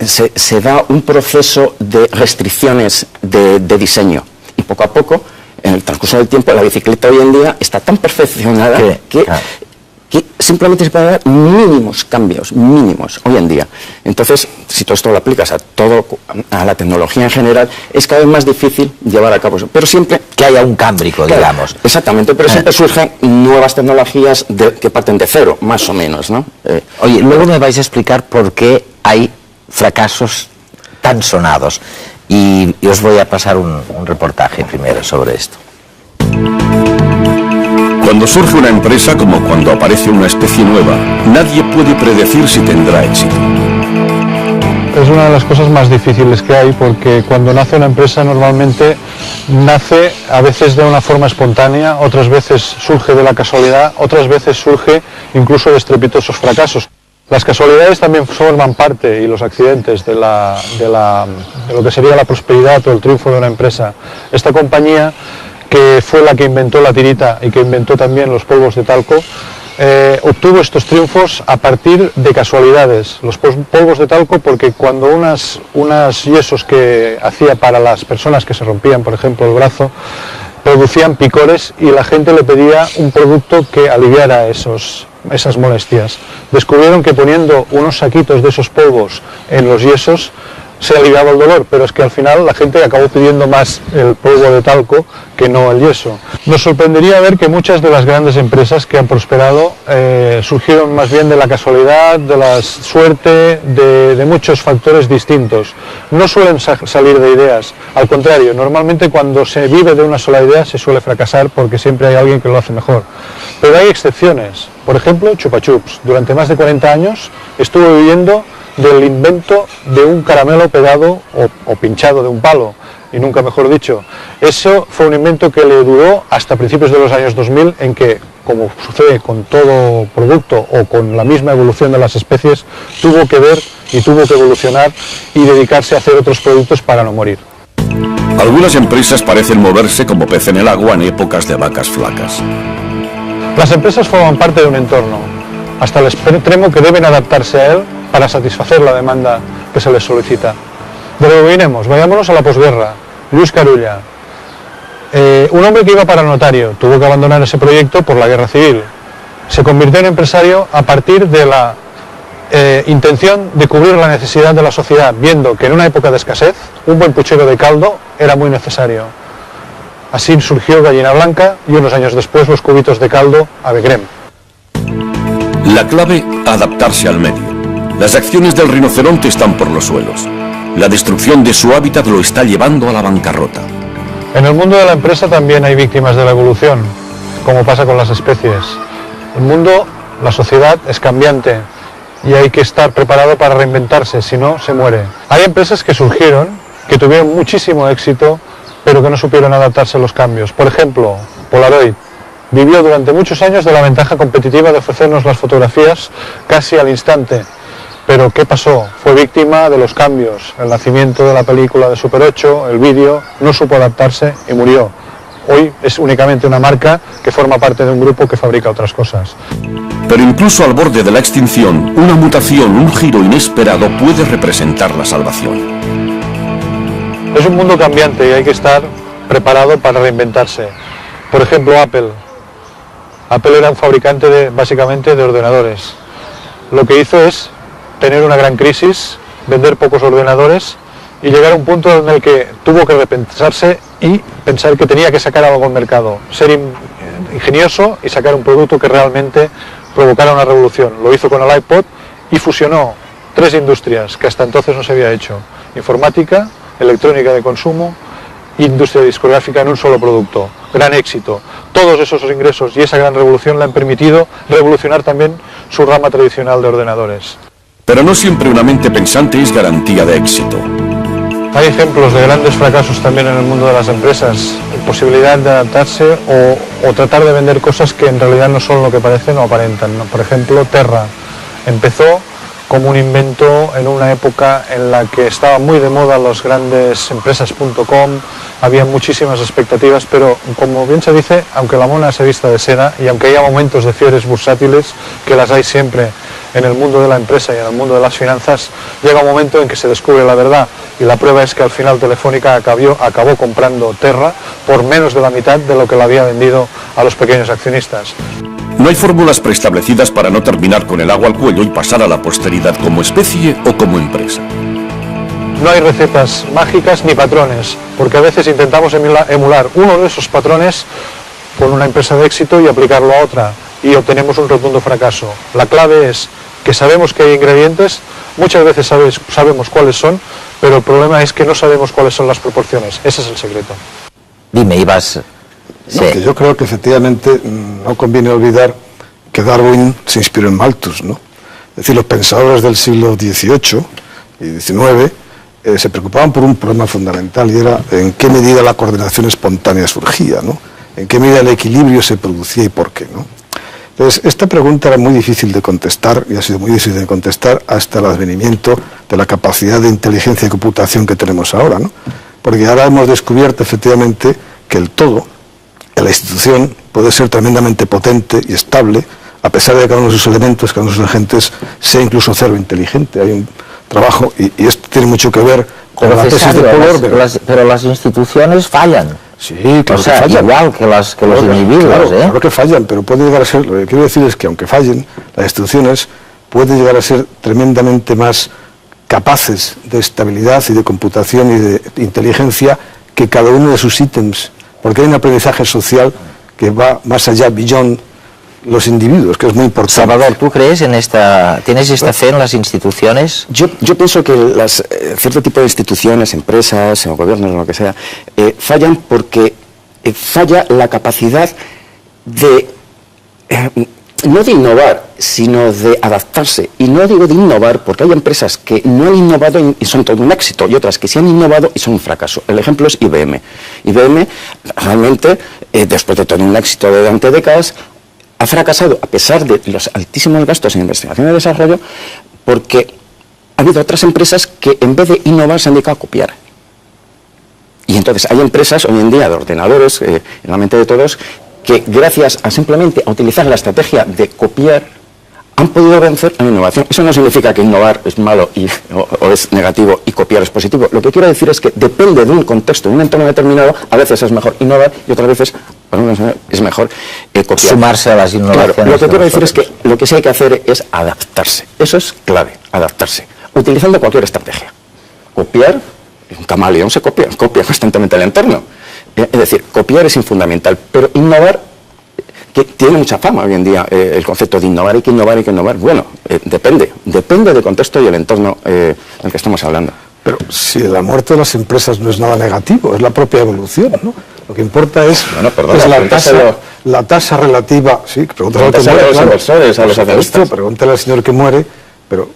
Speaker 9: se da un proceso de restricciones de diseño, y poco a poco, en el transcurso del tiempo, la bicicleta hoy en día está tan perfeccionada que simplemente se pueden dar mínimos cambios, mínimos, hoy en día. Entonces, si todo esto lo aplicas a la tecnología en general, es cada vez más difícil llevar a cabo eso. Pero siempre
Speaker 1: que haya un cámbrico, claro, digamos.
Speaker 9: Exactamente, pero siempre surgen nuevas tecnologías que parten de cero, más o menos, ¿no?
Speaker 1: Oye, luego me vais a explicar por qué hay fracasos tan sonados, y os voy a pasar un reportaje primero sobre esto.
Speaker 5: Cuando surge una empresa, como cuando aparece una especie nueva, nadie puede predecir si tendrá éxito.
Speaker 10: Es una de las cosas más difíciles que hay, porque cuando nace una empresa normalmente nace a veces de una forma espontánea, otras veces surge de la casualidad, otras veces surge incluso de estrepitosos fracasos. Las casualidades también forman parte, y los accidentes, de lo que sería la prosperidad o el triunfo de una empresa. Esta compañía, que fue la que inventó la tirita y que inventó también los polvos de talco, obtuvo estos triunfos a partir de casualidades. Los polvos de talco, porque cuando unas yesos que hacía para las personas que se rompían, por ejemplo, el brazo, producían picores, y la gente le pedía un producto que aliviara esas molestias. Descubrieron que poniendo unos saquitos de esos polvos en los yesos se aliviaba el dolor, pero es que al final la gente acabó pidiendo más el polvo de talco que no el yeso. Nos sorprendería ver que muchas de las grandes empresas que han prosperado surgieron más bien de la casualidad, de la suerte, de muchos factores distintos. No suelen salir de ideas, al contrario, normalmente cuando se vive de una sola idea se suele fracasar, porque siempre hay alguien que lo hace mejor. Pero hay excepciones. Por ejemplo, Chupa Chups, durante más de 40 años estuvo viviendo del invento de un caramelo pegado o pinchado de un palo. y nunca mejor dicho. Eso fue un invento que le duró hasta principios de los años 2000, en que, como sucede con todo producto o con la misma evolución de las especies, tuvo que ver y tuvo que evolucionar y dedicarse a hacer otros productos para no morir.
Speaker 5: Algunas empresas parecen moverse como pez en el agua en épocas de vacas flacas.
Speaker 10: Las empresas forman parte de un entorno, hasta el extremo que deben adaptarse a él para satisfacer la demanda que se les solicita. Rebobinemos, vayámonos a la posguerra. Lluís Carulla, un hombre que iba para notario, tuvo que abandonar ese proyecto por la guerra civil. Se convirtió en empresario a partir de la intención de cubrir la necesidad de la sociedad, viendo que en una época de escasez un buen puchero de caldo era muy necesario. Así surgió Gallina Blanca y unos años después los cubitos de caldo Avegrem.
Speaker 5: La clave, adaptarse al medio. Las acciones del rinoceronte están por los suelos. La destrucción de su hábitat lo está llevando a la bancarrota.
Speaker 10: En el mundo de la empresa también hay víctimas de la evolución, como pasa con las especies. El mundo, la sociedad, es cambiante y hay que estar preparado para reinventarse, si no, se muere. Hay empresas que surgieron, que tuvieron muchísimo éxito, pero que no supieron adaptarse a los cambios. Por ejemplo, Polaroid vivió durante muchos años de la ventaja competitiva de ofrecernos las fotografías casi al instante. Pero ¿qué pasó? Fue víctima de los cambios, el nacimiento de la película de Super 8, el vídeo, no supo adaptarse y murió. Hoy es únicamente una marca que forma parte de un grupo que fabrica otras cosas.
Speaker 5: Pero incluso al borde de la extinción, una mutación, un giro inesperado puede representar la salvación.
Speaker 10: Es un mundo cambiante y hay que estar preparado para reinventarse. Por ejemplo, Apple. Apple era un fabricante básicamente de ordenadores. Lo que hizo es tener una gran crisis, vender pocos ordenadores y llegar a un punto en el que tuvo que repensarse y pensar que tenía que sacar algo al mercado, ser ingenioso y sacar un producto que realmente provocara una revolución. Lo hizo con el iPod y fusionó tres industrias que hasta entonces no se había hecho: informática, electrónica de consumo, industria discográfica en un solo producto. Gran éxito. Todos esos ingresos y esa gran revolución le han permitido revolucionar también su rama tradicional de ordenadores.
Speaker 5: Pero no siempre una mente pensante es garantía de éxito.
Speaker 10: Hay ejemplos de grandes fracasos también en el mundo de las empresas, imposibilidad de adaptarse o tratar de vender cosas que en realidad no son lo que parecen o aparentan, ¿no? Por ejemplo, Terra empezó como un invento en una época en la que estaba muy de moda las grandes empresas.com, había muchísimas expectativas, pero como bien se dice, aunque la mona se vista de seda y aunque haya momentos de fiebres bursátiles, que las hay siempre en el mundo de la empresa y en el mundo de las finanzas, llega un momento en que se descubre la verdad, y la prueba es que al final Telefónica acabó comprando Terra por menos de la mitad de lo que la había vendido a los pequeños accionistas.
Speaker 5: No hay fórmulas preestablecidas para no terminar con el agua al cuello y pasar a la posteridad como especie o como empresa.
Speaker 10: No hay recetas mágicas ni patrones, porque a veces intentamos emular uno de esos patrones con una empresa de éxito y aplicarlo a otra, y obtenemos un rotundo fracaso. La clave es que sabemos que hay ingredientes, muchas veces sabemos cuáles son, pero el problema es que no sabemos cuáles son las proporciones. Ese es el secreto.
Speaker 1: Dime, ibas...
Speaker 11: Sí. No, que yo creo que efectivamente no conviene olvidar que Darwin se inspiró en Malthus, ¿no? Es decir, los pensadores del siglo XVIII y XIX se preocupaban por un problema fundamental, y era en qué medida la coordinación espontánea surgía, ¿no? En qué medida el equilibrio se producía y por qué, ¿no? Entonces, esta pregunta era muy difícil de contestar, y ha sido muy difícil de contestar hasta el advenimiento de la capacidad de inteligencia y computación que tenemos ahora, ¿no? Porque ahora hemos descubierto efectivamente que el todo, la institución, puede ser tremendamente potente y estable, a pesar de que cada uno de sus elementos, cada uno de sus agentes, sea incluso cero inteligente. Hay un trabajo, y esto tiene mucho que ver con la tesis de Paul Orban.
Speaker 1: Pero las instituciones fallan.
Speaker 11: Sí, claro,
Speaker 1: o sea,
Speaker 11: que fallan.
Speaker 1: Igual que los individuos.
Speaker 11: Claro que fallan, pero puede llegar a ser, lo que quiero decir es que aunque fallen, las instituciones pueden llegar a ser tremendamente más capaces de estabilidad y de computación y de inteligencia que cada uno de sus ítems, porque hay un aprendizaje social que va más allá, beyond los individuos, que es muy importante.
Speaker 1: Salvador, ¿tú crees tienes esta fe en las instituciones?
Speaker 9: Yo pienso que cierto tipo de instituciones, empresas o gobiernos o lo que sea, fallan porque falla la capacidad de no de innovar, sino de adaptarse. Y no digo de innovar porque hay empresas que no han innovado y son todo un éxito, y otras que sí han innovado y son un fracaso. El ejemplo es IBM. IBM realmente, después de todo un éxito durante décadas, ha fracasado a pesar de los altísimos gastos en investigación y desarrollo, porque ha habido otras empresas que en vez de innovar se han dedicado a copiar. Y entonces hay empresas hoy en día de ordenadores, en la mente de todos, que gracias a simplemente a utilizar la estrategia de copiar han podido vencer a la innovación. Eso no significa que innovar es malo o es negativo y copiar es positivo. Lo que quiero decir es que depende de un contexto, de un entorno determinado, a veces es mejor innovar y otras veces es mejor copiar.
Speaker 1: Sumarse a las innovaciones.
Speaker 9: Claro, lo que quiero decir es que lo que sí hay que hacer es adaptarse. Eso es clave, adaptarse. Utilizando cualquier estrategia. Copiar, un camaleón se copia constantemente el entorno. Es decir, copiar es fundamental, pero innovar, que tiene mucha fama hoy en día el concepto de innovar, hay que innovar. Bueno, depende del contexto y el entorno en el que estamos hablando.
Speaker 11: Pero si la muerte de las empresas no es nada negativo, es la propia evolución, ¿no? Lo que importa es, la tasa relativa, sí, pregúntale al que muere,
Speaker 9: a los inversores, a los accionistas.
Speaker 11: Pregúntale al señor que muere, pero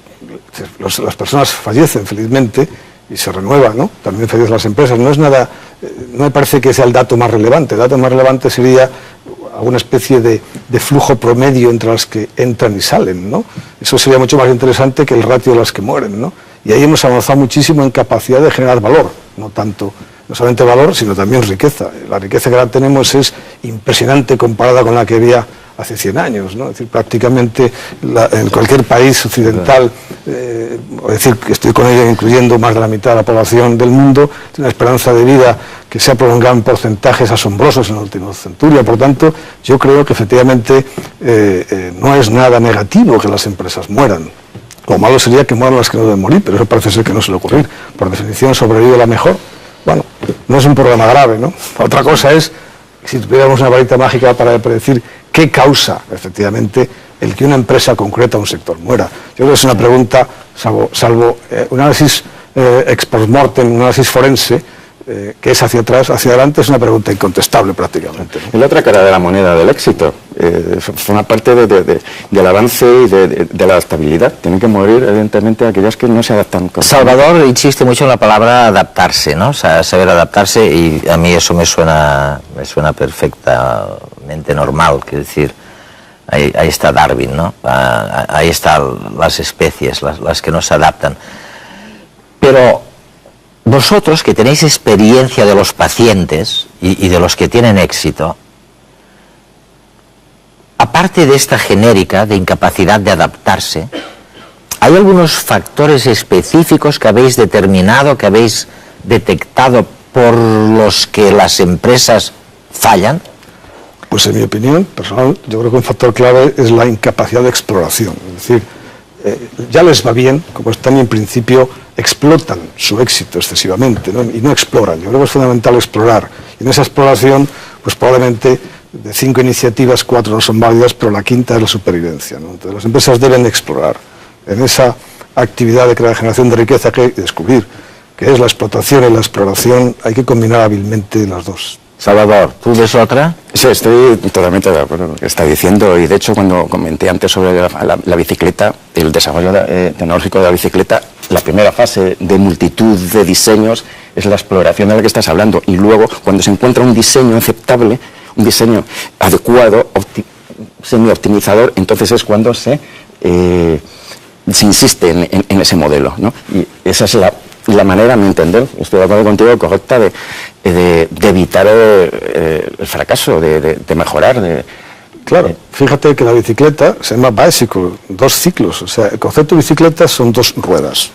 Speaker 11: las personas fallecen felizmente y se renueva, ¿no? También fallecen las empresas. No es nada, no me parece que sea el dato más relevante. El dato más relevante sería alguna especie de flujo promedio entre las que entran y salen, ¿no? Eso sería mucho más interesante que el ratio de las que mueren, ¿no? Y ahí hemos avanzado muchísimo en capacidad de generar valor, no solamente valor, sino también riqueza. La riqueza que ahora tenemos es impresionante comparada con la que había hace 100 años, ¿no? Es decir, prácticamente en cualquier país occidental, es decir, que estoy con ello incluyendo más de la mitad de la población del mundo, tiene una esperanza de vida que se ha prolongado en porcentajes asombrosos en la última centuria. Por tanto, yo creo que efectivamente no es nada negativo que las empresas mueran. Lo malo sería que mueran las que no deben morir, pero eso parece ser que no suele ocurrir. Por definición, sobrevive la mejor. Bueno, no es un problema grave, ¿no? Otra cosa es, si tuviéramos una varita mágica para predecir qué causa, efectivamente, el que una empresa concreta o un sector muera. Yo creo que es una pregunta, salvo un análisis ex post mortem, un análisis forense, que es hacia atrás, hacia adelante, es una pregunta incontestable prácticamente, ¿no?
Speaker 9: Y la otra cara de la moneda del éxito, forma parte del avance y de la adaptabilidad. Tienen que morir, evidentemente, aquellas que no se adaptan.
Speaker 1: Salvador insiste mucho en la palabra adaptarse, ¿no? Saber adaptarse, y a mí eso me suena perfectamente normal, quiero decir, ahí está Darwin, ¿no? Ahí están las especies, las que no se adaptan. Pero vosotros, que tenéis experiencia de los pacientes y de los que tienen éxito, aparte de esta genérica de incapacidad de adaptarse, ¿hay algunos factores específicos que habéis determinado, que habéis detectado por los que las empresas fallan?
Speaker 11: Pues en mi opinión personal, yo creo que un factor clave es la incapacidad de exploración. Es decir, ya les va bien, como están, y en principio explotan su éxito excesivamente, ¿no? Y no exploran. Yo creo que es fundamental explorar. Y en esa exploración, pues probablemente de 5 iniciativas, 4 no son válidas, pero la quinta es la supervivencia, ¿no? Entonces las empresas deben explorar. En esa actividad de generación de riqueza que hay que descubrir, que es la explotación y la exploración, hay que combinar hábilmente las dos.
Speaker 1: Salvador, ¿tú ves otra?
Speaker 9: Sí, estoy totalmente de acuerdo con lo que está diciendo, y de hecho cuando comenté antes sobre la bicicleta, el desarrollo tecnológico de la bicicleta, la primera fase de multitud de diseños es la exploración de la que estás hablando, y luego cuando se encuentra un diseño aceptable, un diseño adecuado, semi-optimizador, entonces es cuando se insiste en ese modelo, ¿no? Y esa es la manera, a mi entender, estoy de acuerdo contigo, correcta, de evitar el fracaso, de mejorar.
Speaker 11: Claro, fíjate que la bicicleta se llama bicycle, 2 ciclos, o sea, el concepto de bicicleta son 2 ruedas.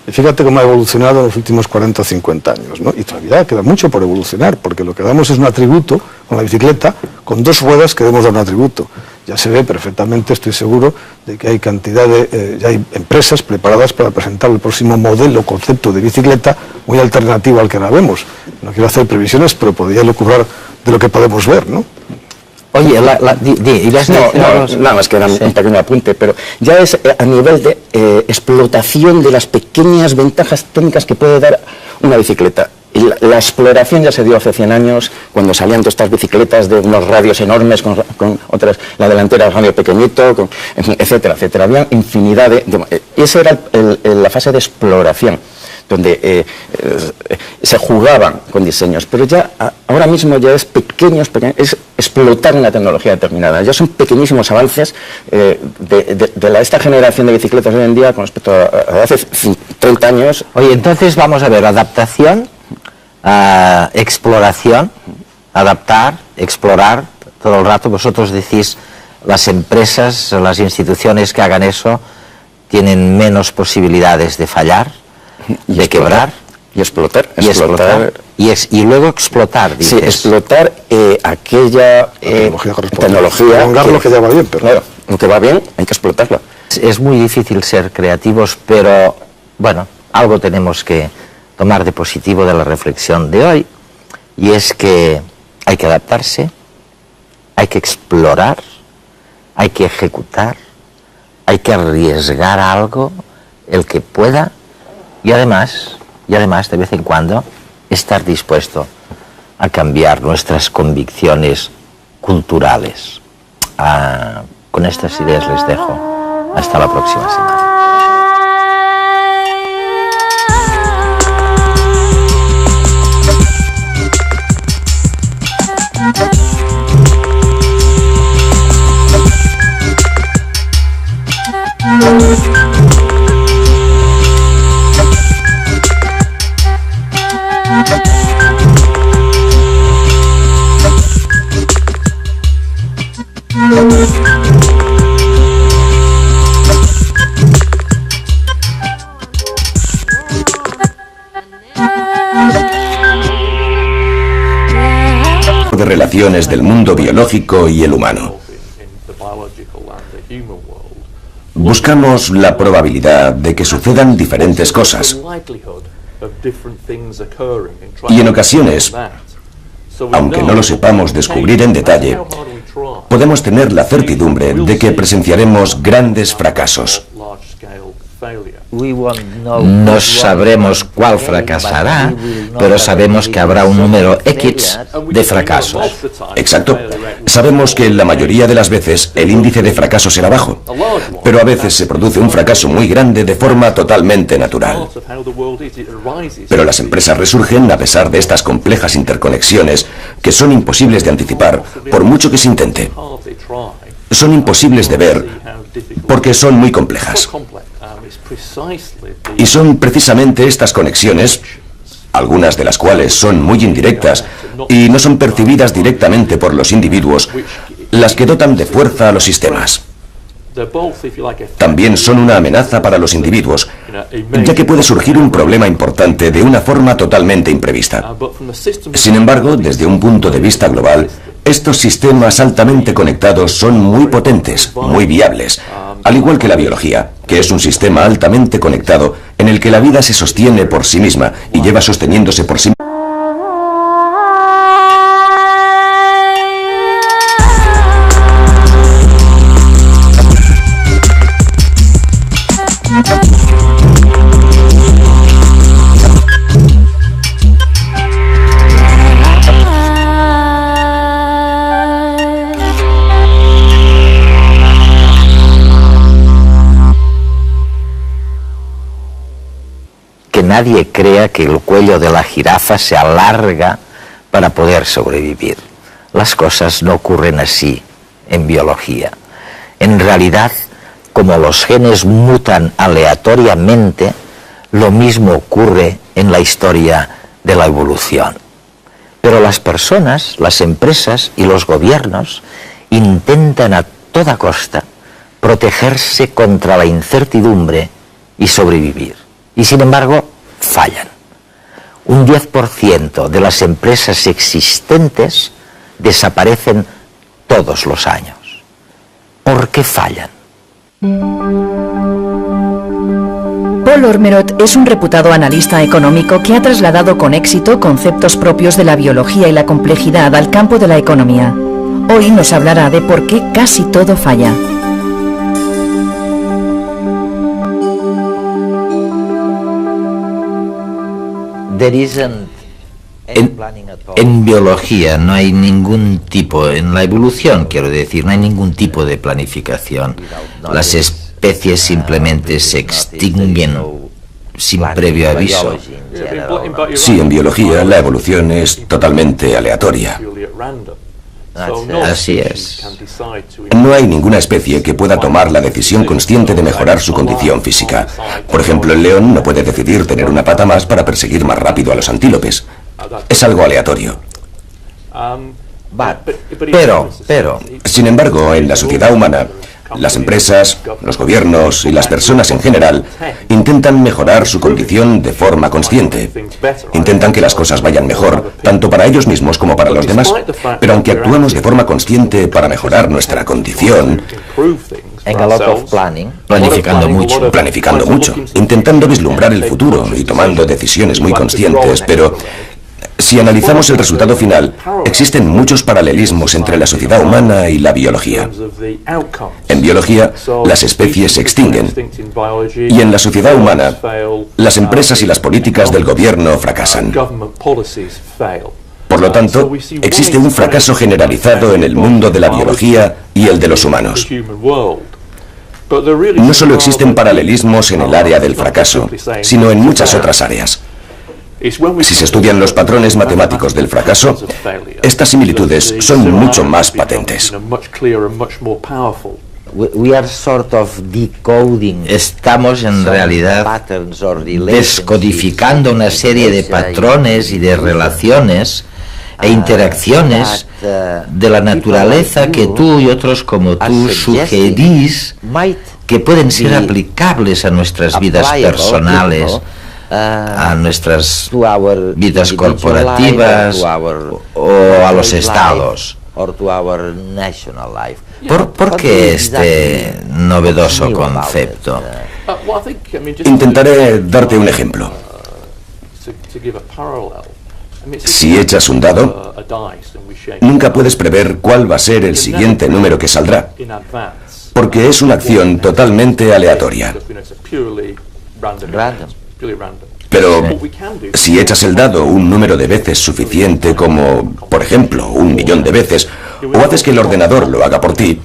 Speaker 11: Y fíjate cómo ha evolucionado en los últimos 40 o 50 años, ¿no? Y todavía queda mucho por evolucionar, porque lo que damos es un atributo con la bicicleta, con 2 ruedas que debemos dar un atributo. Ya se ve perfectamente, estoy seguro, de que hay cantidad ya hay empresas preparadas para presentar el próximo modelo, concepto de bicicleta, muy alternativo al que ahora vemos. No quiero hacer previsiones, pero podría lucubrar de lo que podemos ver, ¿no?
Speaker 1: Oye,
Speaker 9: nada más que era un pequeño apunte, pero ya es a nivel de explotación de las pequeñas ventajas técnicas que puede dar una bicicleta. la exploración ya se dio hace 100 años, cuando salían todas estas bicicletas de unos radios enormes con otras, la delantera el radio pequeñito, etcétera, etcétera. Había infinidad esa era la fase de exploración, donde se jugaban con diseños, pero ya ahora mismo ya es es explotar una tecnología determinada. Ya son pequeñísimos avances de esta generación de bicicletas hoy en día con respecto a hace 30 años.
Speaker 1: Oye, entonces vamos a ver, adaptación, exploración, adaptar, explorar, todo el rato. Vosotros decís, las empresas, las instituciones que hagan eso tienen menos posibilidades de fallar, de quebrar
Speaker 9: y explotar
Speaker 1: y luego explotar, dices.
Speaker 9: Sí, explotar aquella tecnología
Speaker 11: lo que ya va bien, pero
Speaker 9: claro, lo que va bien hay que explotarlo.
Speaker 1: Es muy difícil ser creativos, pero bueno, algo tenemos que tomar de positivo de la reflexión de hoy, y es que hay que adaptarse, hay que explorar, hay que ejecutar, hay que arriesgar algo, el que pueda, y además, de vez en cuando, estar dispuesto a cambiar nuestras convicciones culturales. Con estas ideas les dejo. Hasta la próxima semana.
Speaker 3: De relaciones del mundo biológico y el humano. Buscamos la probabilidad de que sucedan diferentes cosas. Y en ocasiones, aunque no lo sepamos descubrir en detalle, podemos tener la certidumbre de que presenciaremos grandes fracasos.
Speaker 1: No sabremos cuál fracasará, pero sabemos que habrá un número X de fracasos.
Speaker 3: Exacto. Sabemos que la mayoría de las veces el índice de fracaso será bajo, pero a veces se produce un fracaso muy grande de forma totalmente natural. Pero las empresas resurgen a pesar de estas complejas interconexiones que son imposibles de anticipar por mucho que se intente. Son imposibles de ver porque son muy complejas. Y son precisamente estas conexiones, algunas de las cuales son muy indirectas y no son percibidas directamente por los individuos, las que dotan de fuerza a los sistemas. También son una amenaza para los individuos, ya que puede surgir un problema importante de una forma totalmente imprevista. Sin embargo, desde un punto de vista global, estos sistemas altamente conectados son muy potentes, muy viables, al igual que la biología, que es un sistema altamente conectado en el que la vida se sostiene por sí misma y lleva sosteniéndose por sí misma.
Speaker 1: Que nadie crea que el cuello de la jirafa se alarga para poder sobrevivir. Las cosas no ocurren así en biología. En realidad, como los genes mutan aleatoriamente, lo mismo ocurre en la historia de la evolución. Pero las personas, las empresas y los gobiernos intentan a toda costa protegerse contra la incertidumbre y sobrevivir. Y sin embargo, fallan. Un 10% de las empresas existentes desaparecen todos los años. ¿Por qué fallan?
Speaker 2: Paul Ormerod es un reputado analista económico que ha trasladado con éxito conceptos propios de la biología y la complejidad al campo de la economía. Hoy nos hablará de por qué casi todo falla.
Speaker 1: En biología no hay ningún tipo, en la evolución quiero decir, no hay ningún tipo de planificación. Las especies simplemente se extinguen sin previo aviso.
Speaker 3: Sí, en biología la evolución es totalmente aleatoria.
Speaker 1: Así es.
Speaker 3: No hay ninguna especie que pueda tomar la decisión consciente de mejorar su condición física. Por ejemplo, el león no puede decidir tener una pata más para perseguir más rápido a los antílopes. Es algo aleatorio.
Speaker 1: Pero,
Speaker 3: sin embargo, en la sociedad humana, las empresas, los gobiernos y las personas en general intentan mejorar su condición de forma consciente. Intentan que las cosas vayan mejor, tanto para ellos mismos como para los demás. Pero aunque actuamos de forma consciente para mejorar nuestra condición, planificando mucho, intentando vislumbrar el futuro y tomando decisiones muy conscientes, pero si analizamos el resultado final, existen muchos paralelismos entre la sociedad humana y la biología. En biología, las especies se extinguen, y en la sociedad humana, las empresas y las políticas del gobierno fracasan. Por lo tanto, existe un fracaso generalizado en el mundo de la biología y el de los humanos. No solo existen paralelismos en el área del fracaso, sino en muchas otras áreas. Si se estudian los patrones matemáticos del fracaso, estas similitudes son mucho más patentes.
Speaker 1: Estamos en realidad descodificando una serie de patrones y de relaciones e interacciones de la naturaleza que tú y otros como tú sugerís que pueden ser aplicables a nuestras vidas personales, a nuestras vidas corporativas o a los estados. ¿Por qué este novedoso concepto?
Speaker 3: Intentaré darte un ejemplo. Si echas un dado, nunca puedes prever cuál va a ser el siguiente número que saldrá, porque es una acción totalmente aleatoria. Pero si echas el dado un número de veces suficiente como, por ejemplo, 1.000.000 de veces, o haces que el ordenador lo haga por ti,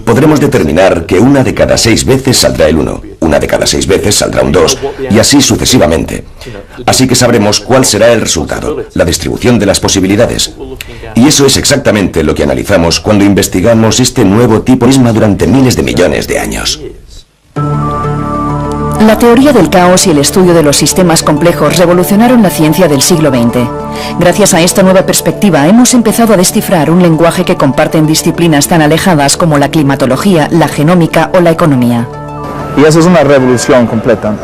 Speaker 3: podremos determinar que 1 de cada 6 veces saldrá el 1, 1 de cada 6 veces saldrá un 2, y así sucesivamente. Así que sabremos cuál será el resultado, la distribución de las posibilidades. Y eso es exactamente lo que analizamos cuando investigamos este nuevo tipo de prisma durante miles de millones de años.
Speaker 2: La teoría del caos y el estudio de los sistemas complejos revolucionaron la ciencia del siglo XX. Gracias a esta nueva perspectiva hemos empezado a descifrar un lenguaje que comparten disciplinas tan alejadas como la climatología, la genómica o la economía.
Speaker 4: Y eso es una revolución completa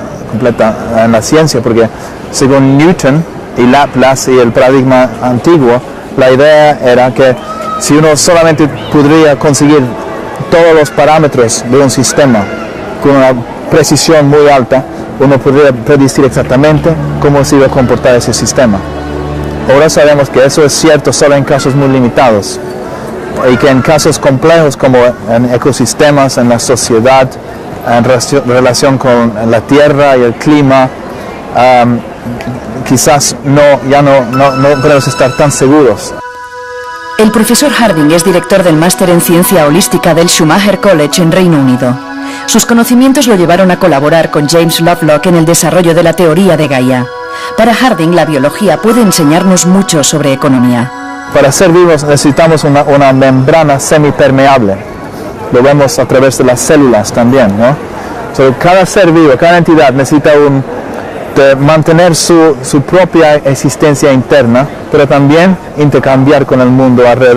Speaker 4: en la ciencia, porque según Newton y Laplace y el paradigma antiguo, la idea era que si uno solamente podría conseguir todos los parámetros de un sistema con una precisión muy alta, uno podría predecir exactamente cómo se iba a comportar ese sistema. Ahora sabemos que eso es cierto solo en casos muy limitados, y que en casos complejos como en ecosistemas, en la sociedad, en relación con la tierra y el clima, quizás ya no podemos estar tan seguros.
Speaker 2: El profesor Harding es director del máster en ciencia holística del Schumacher College en Reino Unido. Sus conocimientos lo llevaron a colaborar con James Lovelock en el desarrollo de la teoría de Gaia. Para Harding, la biología puede enseñarnos mucho sobre economía.
Speaker 4: Para ser vivos necesitamos una membrana semipermeable. Lo vemos a través de las células también, ¿no? Cada ser vivo, cada entidad necesita mantener su propia existencia interna, pero también intercambiar con el mundo alrededor.